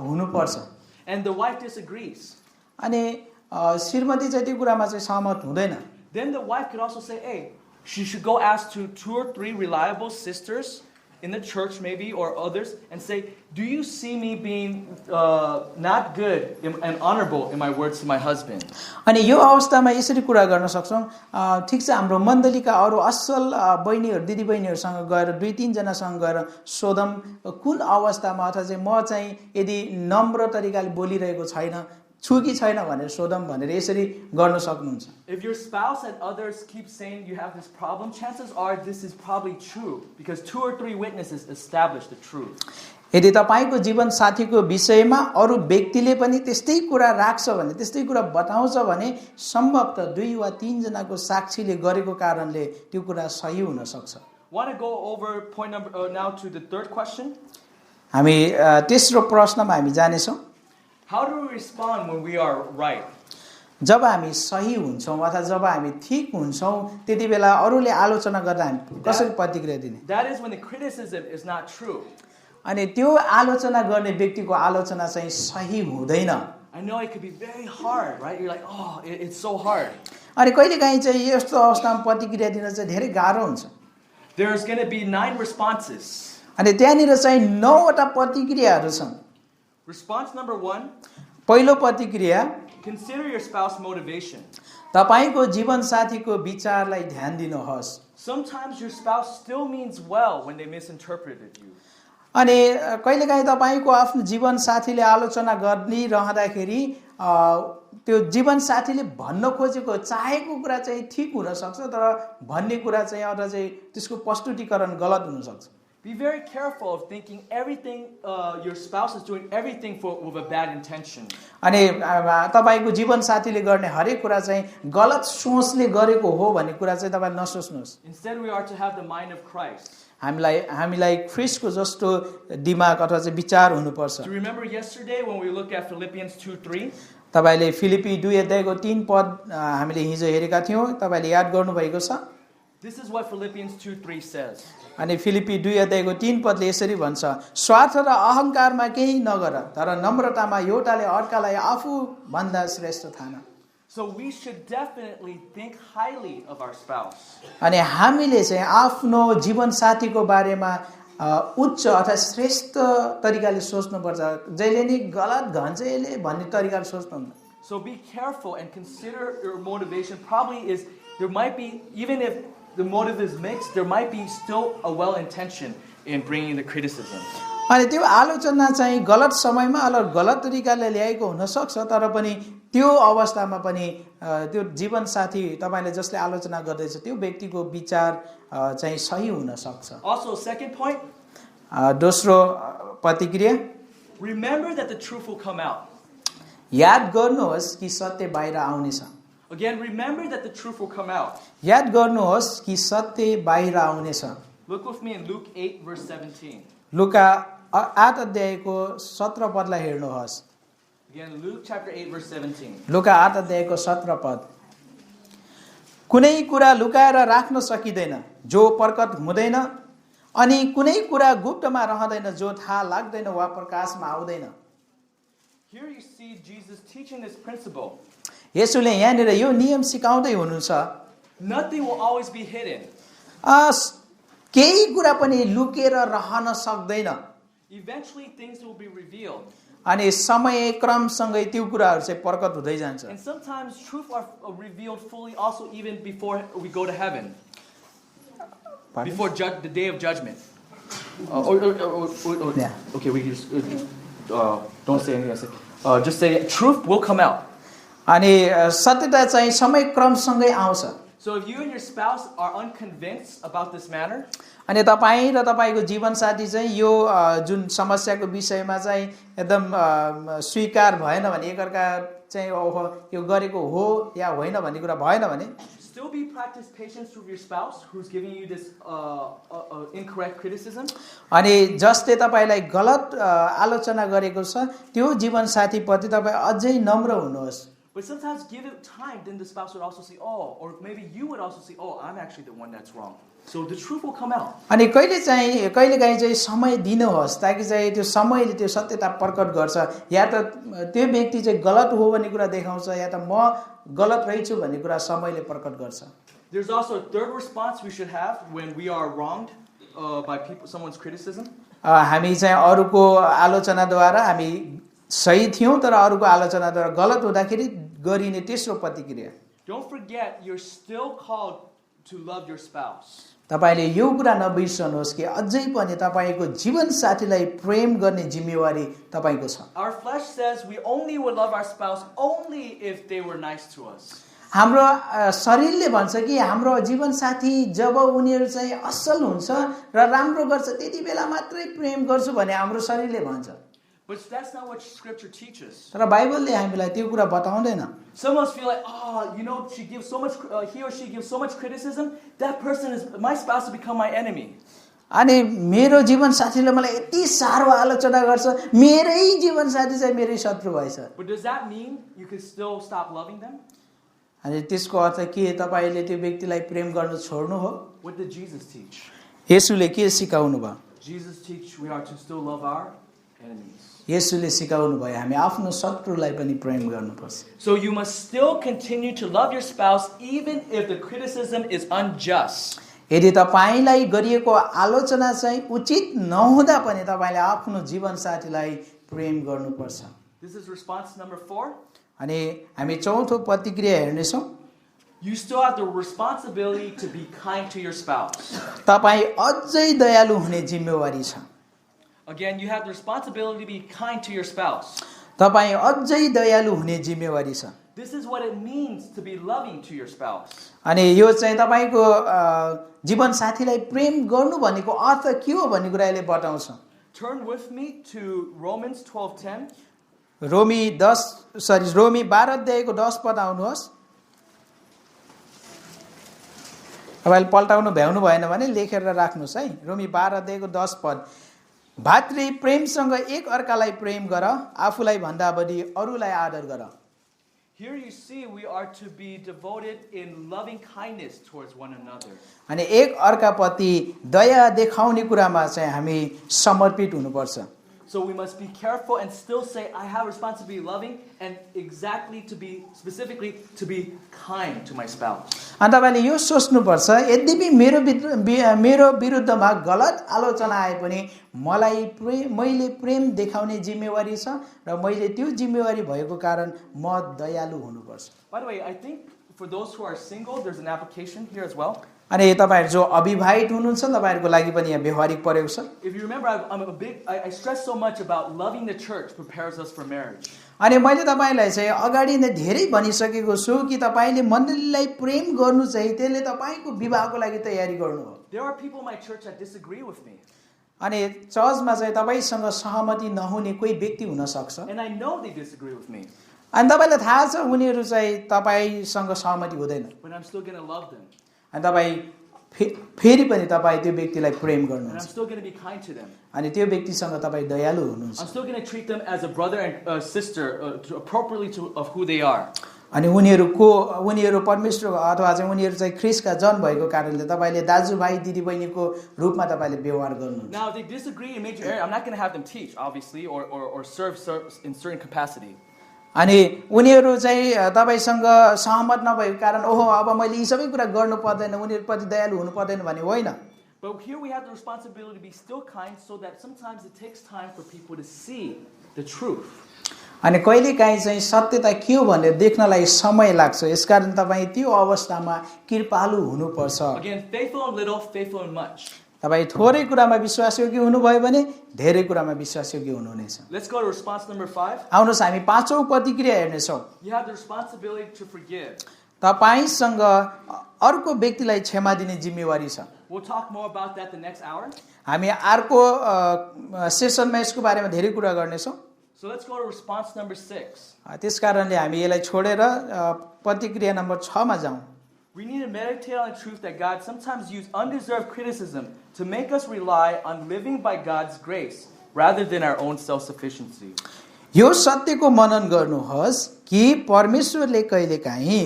हुनुपर्छ. And the wife disagrees. अनि श्रीमती चाहिँ त्यो कुरामा चाहिँ सहमत हुँदैन. Then the wife could also say, hey, she should go ask to 2 or 3 reliable sisters in the church maybe or others and say, do you see me being not good and honorable in my words to my husband? अनि यो अवस्थामा यसरी कुरा गर्न सक्छौं. ठीक छ हाम्रो मण्डलीका अरु असल बहिनीहरु दिदी बहिनीहरुसँग गएर 2-3 जनासँग गएर सोधम कुन अवस्थामा अथवा चाहिँ म चाहिँ यदि नम्र तरिकाले बोलिरहेको छैन छु कि छैन भनेर सोधम भनेर यसरी गर्न सक्नुहुन्छ. If your spouse and others keep saying you have this problem, chances are this is probably true because 2 or 3 witnesses establish the truth. यदि तपाईको जीवन साथीको विषयमा अरु व्यक्तिले पनि त्यस्तै कुरा राख्छ भने त्यस्तै कुरा बताउँछ भने सम्भवतः 2 वा 3 जनाको साक्षीले गरेको कारणले त्यो कुरा सही हुन सक्छ. Want to go over point number now to the third question? हामी तेस्रो प्रश्नमा हामी जानेछौं. How do we respond when we are right? जब हामी सही हुन्छौँ अथवा जब हामी ठिक हुन्छौँ त्यति बेला अरूले आलोचना गर्दा हामी कसरी प्रतिक्रिया दिने? That is when the criticism is not true. अनि त्यो आलोचना गर्ने व्यक्तिको आलोचना चाहिँ सही हुँदैन। I know it could be very hard, right? You're like, oh, it's so hard. अनि कहिलेकाहीँ चाहिँ यस्तो अवस्थामा प्रतिक्रिया दिन चाहिँ धेरै गाह्रो हुन्छ। There's going to be 9 responses. अनि त्यहाँनिर चाहिँ 9वटा प्रतिक्रियाहरू छन्। Response number 1, पहिलो प्रतिक्रिया, consider your spouse motivation. तपाईको जीवनसाथीको विचारलाई ध्यान दिनुहोस्। Sometimes your spouse still means well when they misinterpreted you. अनि कहिलेकाहीँ तपाईको आफ्नो जीवनसाथीले आलोचना गरिरहँदाखेरि त्यो जीवनसाथीले भन्न खोजेको चाहेको कुरा चाहिँ ठिक हुन सक्छ तर भन्ने कुरा चाहिँ अझ चाहिँ त्यसको प्रस्तुतिकरण गलत हुन सक्छ। Be very careful of thinking everything your spouse is doing everything with a bad intention. अनि तपाईको जीवनसाथीले गर्ने हरेक कुरा चाहिँ गलत सोचले गरेको हो भन्ने कुरा चाहिँ तपाईले नसोच्नुहोस्। Instead we are to have the mind of Christ. हामीलाई ख्रिस्टको जस्तो दिमाग अथवा चाहिँ विचार हुनुपर्छ। Do you remember yesterday when we looked at Philippians 2:3? तपाईले फिलिपी 2:3 पद हामीले हिजो हेरेका थियौं, तपाईले याद गर्नुभएको छ। This is what Philippians 2:3 says. अनि फिलिपी 2:3 पदले यसरी भन्छ, स्वार्थ र अहंकारमा केही नगर तर नम्रतामा एउटाले अर्कालाई आफू भन्दा श्रेष्ठ ठान। So we should definitely think highly of our spouse. अनि हामीले चाहिँ आफ्नो जीवनसाथीको बारेमा उच्च अथवा श्रेष्ठ तरिकाले सोच्नुपर्छ। जहिले नि गलत घन्चैले भन्ने तरिकाले सोच्नुहुन्न। So be careful and consider your motivation. Probably is there might be, even if the motive is mixed, there might be still a well intention in bringing the criticism. अनि त्यो आलोचना चाहिँ गलत समयमा अलग गलत तरिकाले ल्याएको हुन सक्छ तर पनि त्यो अवस्थामा पनि त्यो जीवनसाथी तपाईले जसले आलोचना गर्दैछ त्यो व्यक्तिको विचार चाहिँ सही हुन सक्छ। Also, second point, दोस्रो प्रतिक्रिया, remember that the truth will come out. याद गर्नुहोस् कि सत्य बाहिर आउनेछ। Again, remember that the truth will come out. याद गर्नुहोस् कि सत्य बाहिर आउनेछ। Look with me in Luke 8 verse 17. लुका 8 अध्यायको 17 पदलाई हेर्नुहोस्। Again, Luke chapter 8 verse 17. लुका 8 अध्यायको 17 पद, कुनै कुरा लुकाएर राख्न सकिदैन जो प्रकट हुँदैन अनि कुनै कुरा गुप्तमा रहँदैन जो थाहा लाग्दैन वा प्रकाशमा आउँदैन। Here you see Jesus teaching this principle. येशूले यहाँनिर यो नियम सिकाउँदै हुनुहुन्छ। Nothing will always be hidden. केही कुरा पनि लुकेर रहन सक्दैन। Eventually things will be revealed. अनि समय क्रमसँगै त्यो कुराहरू चाहिँ प्रकट हुँदै जान्छ। And sometimes truth are revealed fully also even before we go to heaven. Before the day of judgment. Yeah. Okay, we just don't say anything. Just say truth will come out. अनि सत्यता चाहिँ समय क्रमसँगै आउँछ। So if you and your spouse are unconvinced about this matter, अनि तपाईं र तपाईको जीवनसाथी चाहिँ यो जुन समस्याको विषयमा चाहिँ एकदम स्वीकार भएन भने एकअर्का चाहिँ यो गरेको हो या होइन भन्ने कुरा भएन भने still be practice patience with your spouse who's giving you this incorrect criticism. अनि जसले तपाईलाई गलत आलोचना गरेको छ त्यो जीवनसाथीप्रति तपाई अझै नम्र हुनुहोस्। But sometimes give it time, then the spouse would also say, oh, or maybe you would also say, oh, I'm actually the one that's wrong. So the truth will come out. अनि कहिलेकाहीँ चाहिँ समय दिनुहोस् ताकि चाहिँ त्यो समयले त्यो सत्यता प्रकट गर्छ या त त्यो व्यक्ति चाहिँ गलत हो भन्ने कुरा देखाउँछ या त म गलत रहेछु भन्ने कुरा समयले प्रकट गर्छ। There's also a third response we should have when we are wronged by someone's criticism. हामी चाहिँ अरूको आलोचनाद्वारा हामी सही थियौं तर अरूको आलोचनाद्वारा गलत हुँदाखेरि गरिने तेस्रो प्रतिक्रिया, Don't forget you're still called to love your spouse. तपाईले यो कुरा नबिर्सनुहोस् कि अझै पनि तपाईको जीवनसाथीलाई प्रेम गर्ने जिम्मेवारी तपाईको छ। Our flesh says we only would love our spouse only if they were nice to us. हाम्रो शरीरले भन्छ कि हाम्रो जीवनसाथी जब उनीहरु चाहिँ असल हुन्छ र राम्रो गर्छ त्यति बेला मात्रै प्रेम गर्छु भने हाम्रो शरीरले भन्छ। But that's not what scripture teaches. तर बाइबलले हामीलाई त्यो कुरा बताउँदैन। Some of us feel like, oh, you know, she gives so much, he or she gives so much criticism. That person is, my spouse has become my enemy. अनि मेरो जीवनसाथीले मलाई यति साह्रो आलोचना गर्छ, मेरै जीवनसाथी चाहिँ मेरै शत्रु भएछ। But does that mean you can still stop loving them? अनि त्यसको अर्थ के तपाईले त्यो व्यक्तिलाई प्रेम गर्न छोड्नु हो? What did Jesus teach? येशूले के सिकाउनु भयो? Jesus teach we are to still love our enemies. येशूले सिकाउनु भयो हामी आफ्नो शत्रुलाई पनि प्रेम गर्नुपर्छ। So you must still continue to love your spouse even if the criticism is unjust. यदि तपाईलाई गरिएको आलोचना चाहिँ उचित नहुँदा पनि तपाईले आफ्नो जीवनसाथीलाई प्रेम गर्नुपर्छ। This is response number 4. अनि हामी चौथो प्रतिक्रिया हेर्नेछौँ। You still have the responsibility to be kind to your spouse. तपाई अझै दयालु हुने जिम्मेवारी छ। Again, you have the responsibility to be kind to your spouse. तपाई अझै दयालु हुने जिम्मेवारी छ। This is what it means to be loving to your spouse. अनि यो चाहिँ तपाईको जीवनसाथीलाई प्रेम गर्नु भनेको अर्थ के हो भन्ने कुरा यसले बताउँछ। Turn with me to Romans 12:10. रोमी 12 अध्यायको 10 पद आउनुहोस्। तपाईले पल्टाउनु भ्याउनु भएन भने लेखेर राख्नुहोस् है। रोमी 12 अध्यायको 10 पद। भातृ प्रेमसँग एक अर्कालाई प्रेम गर, आफूलाई भन्दा बढी अरूलाई आदर गर। Here you see we are to be devoted in loving kindness towards one another. अनि एक अर्काप्रति दया देखाउने कुरामा चाहिँ हामी समर्पित हुनुपर्छ। So we must be careful and still say I have responsibility loving and specifically to be kind to my spouse. अनि तपाईले यो सोच्नुपर्छ यद्यपि मेरो विरुद्धमा गलत आलोचना आए पनि मैले प्रेम देखाउने जिम्मेवारी छ र मैले त्यो जिम्मेवारी भएको कारण म दयालु हुनुपर्छ। By the way, I think for those who are single there's an application here as well. अनि तपाईहरु जो अविवाहित हुनुहुन्छ तपाईहरुको लागि पनि यहाँ व्यवहारिक प्रयोग छ। If you remember I stress so much about loving the church prepares us for marriage. अनि मैले तपाईलाई चाहिँ अगाडि नै धेरै भनिसकेको छु कि तपाईले मण्डलीलाई प्रेम गर्नु चाहिँ त्यसले तपाईको विवाहको लागि तयारी गर्नु हो। There are people in my church that disagree with me. अनि चर्चमा चाहिँ तपाईसँग सहमति नहुने कोही व्यक्ति हुन सक्छ। And I know they disagree with me. अनि तपाईलाई थाहा छ उनीहरु चाहिँ तपाईसँग सहमति हुँदैन। But I'm still going to love them. अनि तपाई फेरि पनि तपाई त्यो व्यक्तिलाई प्रेम And गर्नुहुन्छ। I'm still going to be kind to them. अनि त्यो व्यक्तिसँग तपाई दयालु हुनुहुन्छ। I'm still going to treat them as a brother and sister appropriately of who they are. अनि उनीहरु परमेश्वरको अथवा चाहिँ उनीहरु चाहिँ ख्रीष्टका जन भएको कारणले तपाईले दाजुभाइ दिदीबहिनीको रूपमा तपाईले व्यवहार गर्नुहुन्छ। Now if they disagree in major area, I'm not going to have them teach obviously or serve in certain capacity. अनि उनीहरु चाहिँ तपाईसँग सहमत नभएको कारण ओहो अब मैले यी सबै कुरा गर्नु पर्दैन उनीहरुप्रति दयालु हुनु पर्दैन भन्ने होइन। But here we have the responsibility to be still kind so that sometimes it takes time for people to see the truth. अनि कहिलेकाहीँ चाहिँ सत्यता के हो भनेर देख्नलाई समय लाग्छ यसकारण तपाई त्यो अवस्थामा कृपालु हुनुपर्छ। Again, faithful in little, faithful in much. तपाई थोरै कुरामा विश्वासयोग्य हुनुभयो भने धेरै कुरामा विश्वासयोग्य हुनुहुनेछ। Let's go to response number 5. आउनुहोस् हामी पाँचौं प्रतिक्रिया हेर्नेछौँ। You have the responsibility to forgive. तपाईसँग अर्को व्यक्तिलाई क्षमा दिने जिम्मेवारी छ। We'll talk more about that the next hour. हामी अर्को सेसनमा यसको बारेमा धेरै कुरा गर्नेछौँ। So let's go to response number 6. त्यसकारणले हामी यसलाई छोडेर प्रतिक्रिया नम्बर 6 मा जाउँ। We need to meditate on the truth that God sometimes uses undeserved criticism to make us rely on living by God's grace rather than our own self-sufficiency. यो सत्यको मनन गर्नुहोस् कि परमेश्वरले कहिलेकाहीँ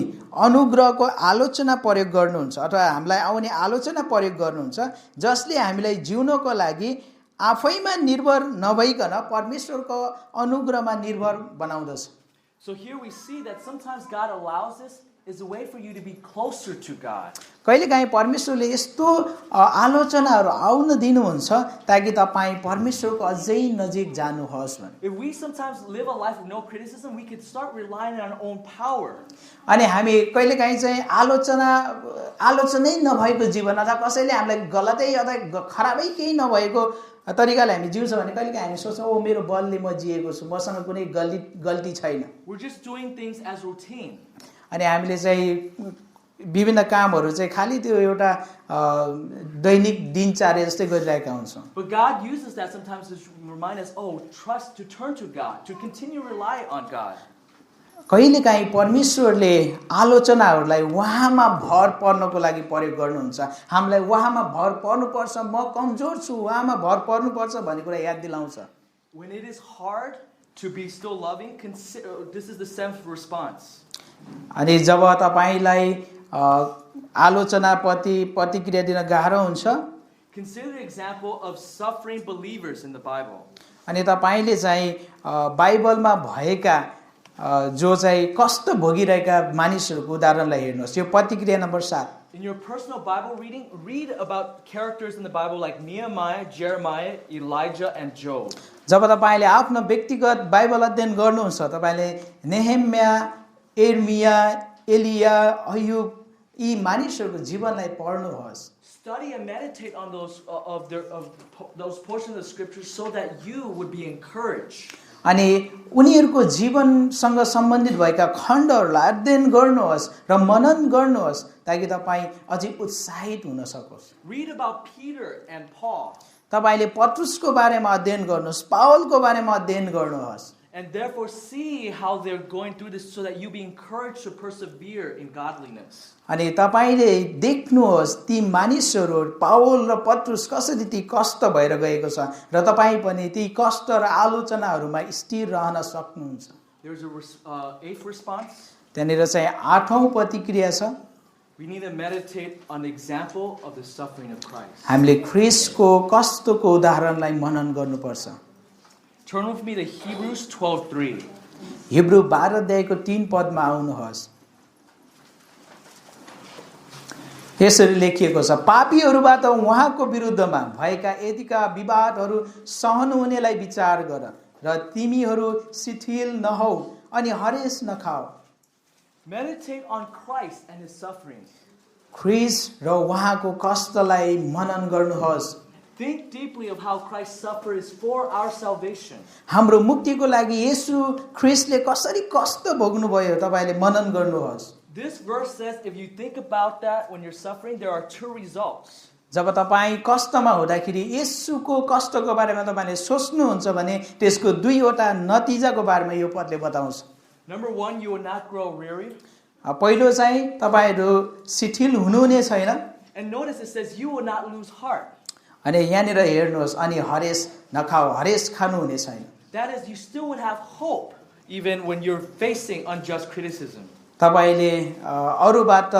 अनुग्रहको आलोचना प्रयोग गर्नुहुन्छ अथवा हामीलाई आउने आलोचना प्रयोग गर्नुहुन्छ जसले हामीलाई जिउनको लागि आफैमा निर्भर नभइकन परमेश्वरको अनुग्रहमा निर्भर बनाउँदछ। So here we see that sometimes God allows this is a way for you to be closer to God. कहिलेकाहीँ परमेश्वरले यस्तो आलोचनाहरू आउन दिनुहुन्छ ताकि तपाईं परमेश्वरको अझै नजिक जानुहोस् भने। If we sometimes live a life with no criticism, we can start relying on our own power. अनि हामी कहिलेकाहीँ चाहिँ आलोचनै नभएको जीवन अथवा कसैले हामीलाई गलतै अथवा खराबै केही नभएको तरिकाले हामी जिउँछौँ भने कहिलेकाहीँ हामी सोच्छौँ ओ मेरो बलले म जिएको छु मसँग कुनै गल्ती छैन। We're just doing things as routine. अनि हामीले चाहिँ विभिन्न कामहरू चाहिँ खाली त्यो एउटा दैनिक दिनचर्या जस्तै गरिरहेका हुन्छौँ। But God uses that sometimes to remind us, to turn to God, to continue to rely on God. कहिलेकाहीँ परमेश्वरले आलोचनाहरूलाई उहाँमा भर पर्नको लागि प्रयोग गर्नुहुन्छ। हामीलाई उहाँमा भर पर्नुपर्छ, म कमजोर छु, उहाँमा भर पर्नुपर्छ भन्ने कुरा याद दिलाउँछ। When it is hard to be still loving, this is the seventh response. अनि जब तपाईलाई आलोचनाप्रति प्रतिक्रिया दिन गाह्रो हुन्छ, consider the example of suffering believers in the Bible. अनि तपाईले चाहिँ बाइबलमा भएका जो चाहिँ कष्ट भोगिरहेका मानिसहरूको उदाहरणलाई हेर्नुहोस्। यो प्रतिक्रिया number 7। In your personal Bible reading, read about characters in the Bible like Nehemiah, Jeremiah, Elijah, and Job. जब तपाईले आफ्नो व्यक्तिगत बाइबल अध्ययन गर्नुहुन्छ, तपाईले नेहेम्या, एर्मिया, एलिया, अयुब यी मानिसहरूको जीवनलाई पढ्नुहोस्। Study and meditate on those portions of the scriptures so that you would be encouraged. अनि उनीहरूको जीवनसँग सम्बन्धित भएका खण्डहरूलाई अध्ययन गर्नुहोस् र मनन गर्नुहोस् ताकि तपाईँ अझै उत्साहित हुन सकोस्। Read about Peter and Paul. तपाईले पत्रुसको बारेमा अध्ययन गर्नुहोस्, पावलको बारेमा अध्ययन गर्नुहोस्। And therefore see how they're going through this so that you be encouraged to persevere in godliness. अनि तपाईले देख्नुहोस् ती मानिसहरू पावल र पत्रुस कसरी ती कष्ट भएर गएको छ र तपाईँ पनि ती कष्ट र आलोचनाहरूमा स्थिर रहन सक्नुहुन्छ। There's a eighth response. त्यहाँनिर चाहिँ 8औं प्रतिक्रिया छ। We need to meditate on the example of the suffering of Christ. हामीले ख्रीष्टको कष्टको उदाहरणलाई मनन गर्नुपर्छ। Turn with me to Hebrews 12:3. Hebrew 12 अध्यायको 3 पदमा आउनुहोस्। यसरी लेखिएको छ, पापीहरूबाट उहाँको विरुद्धमा भएका यतिका विवादहरू सहनु हुनेलाई विचार गर र तिमीहरू शिथिल नहौ अनि हरेस नखाऊ। Meditate on Christ and his sufferings. ख्रीष्ट र उहाँको कष्टलाई मनन गर्नुहोस्। Think deeply of how Christ suffers for our salvation. हाम्रो मुक्तिको लागि येशू ख्रीष्टले कसरी कष्ट भोग्नुभयो तपाईले मनन गर्नुहोस्। This verse says if you think about that when you're suffering, there are two results. जब तपाईँ कष्टमा हुँदाखेरि येशूको कष्टको बारेमा तपाईले सोच्नुहुन्छ भने त्यसको दुईवटा नतिजाको बारेमा यो पदले बताउँछ। Number one, you will not grow weary. पहिलो चाहिँ तपाईहरु शिथिल हुनुहुने छैन। And notice it says you will not lose heart. अनि यहाँनिर हेर्नुहोस्, अनि हरेस नखाऊ, हरेस खानु हुने छैन। That is, you still would have hope even when you're facing unjust criticism. तपाईले अरूबाट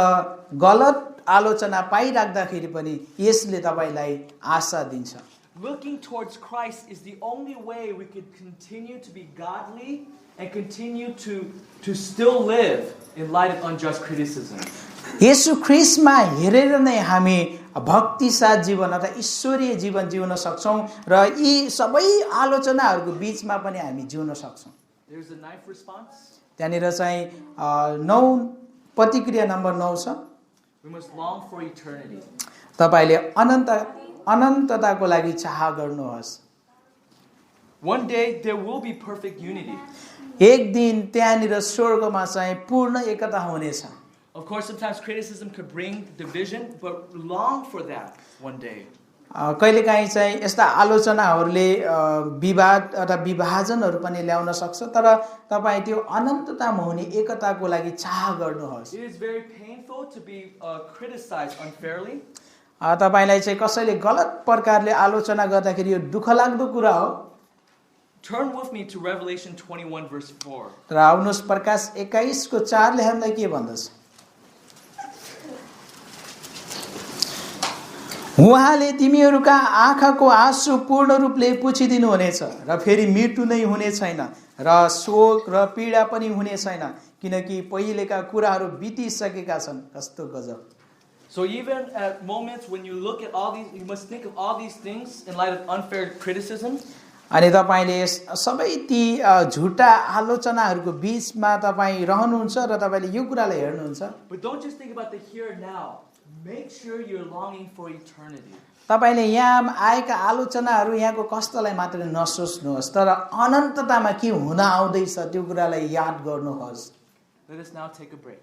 गलत आलोचना पाइराख्दाखेरि पनि यसले तपाईलाई आशा दिन्छ। Looking towards Christ is the only way we could continue to be godly and continue to still live in light of unjust criticism. येशू ख्रीष्टमा हेरेर नै हामी भक्ति साथ जीवन अथवा ईश्वरीय जीवन जिउन सक्छौं र यी सबै आलोचनाहरूको बीचमा पनि हामी जिउन सक्छौं। There's a ninth response. त्यहाँनिर चाहिँ 9 प्रतिक्रिया नम्बर 9 छ। We must long for eternity. तपाईले अनन्तताको लागि चाह गर्नुहोस्। One day there will be perfect unity. एक दिन त्यहाँनिर स्वर्गमा चाहिँ पूर्ण एकता हुनेछ। Of course, sometimes criticism could bring division, but long for that one day. कहिलेकाहीँ चाहिँ यस्ता आलोचनाहरूले विवाद अथवा विभाजनहरू पनि ल्याउन सक्छ, तर तपाईँ त्यो अनन्ततामा हुने एकताको लागि चाह गर्नुहोस्। It is very painful to be criticized unfairly. तपाईलाई चाहिँ कसैले गलत प्रकारले आलोचना गर्दाखेरि यो दुःखलाग्दो कुरा हो। Turn with me to Revelation 21 verse 4. तर आउनुहोस् प्रकाश 21 को 4 ले हामीलाई के भन्दछ? उहाँले तिमीहरूका आँखाको आँसु पूर्ण रूपले पुछिदिनु हुनेछ र फेरि मृत्यु नै हुने छैन र शोक र पीडा पनि हुने छैन किनकि पहिलेका कुराहरू बितिसकेका छन्। कस्तो गजब। So even at moments when you look at all these, you must think of all these things in light of unfair criticism. अनि तपाईले सबै ती झुटा आलोचनाहरूको बीचमा तपाईँ रहनुहुन्छ र तपाईले यो कुरालाई हेर्नुहुन्छ। But don't just think about the here and now. Make sure you're longing for eternity. तपाईले यहाँ आएका आलोचनाहरू यहाँको कष्टलाई मात्र नसोच्नुहोस्, तर अनन्ततामा के हुन आउँदैछ त्यो कुरालाई याद गर्नुहोस्। Let us now take a break.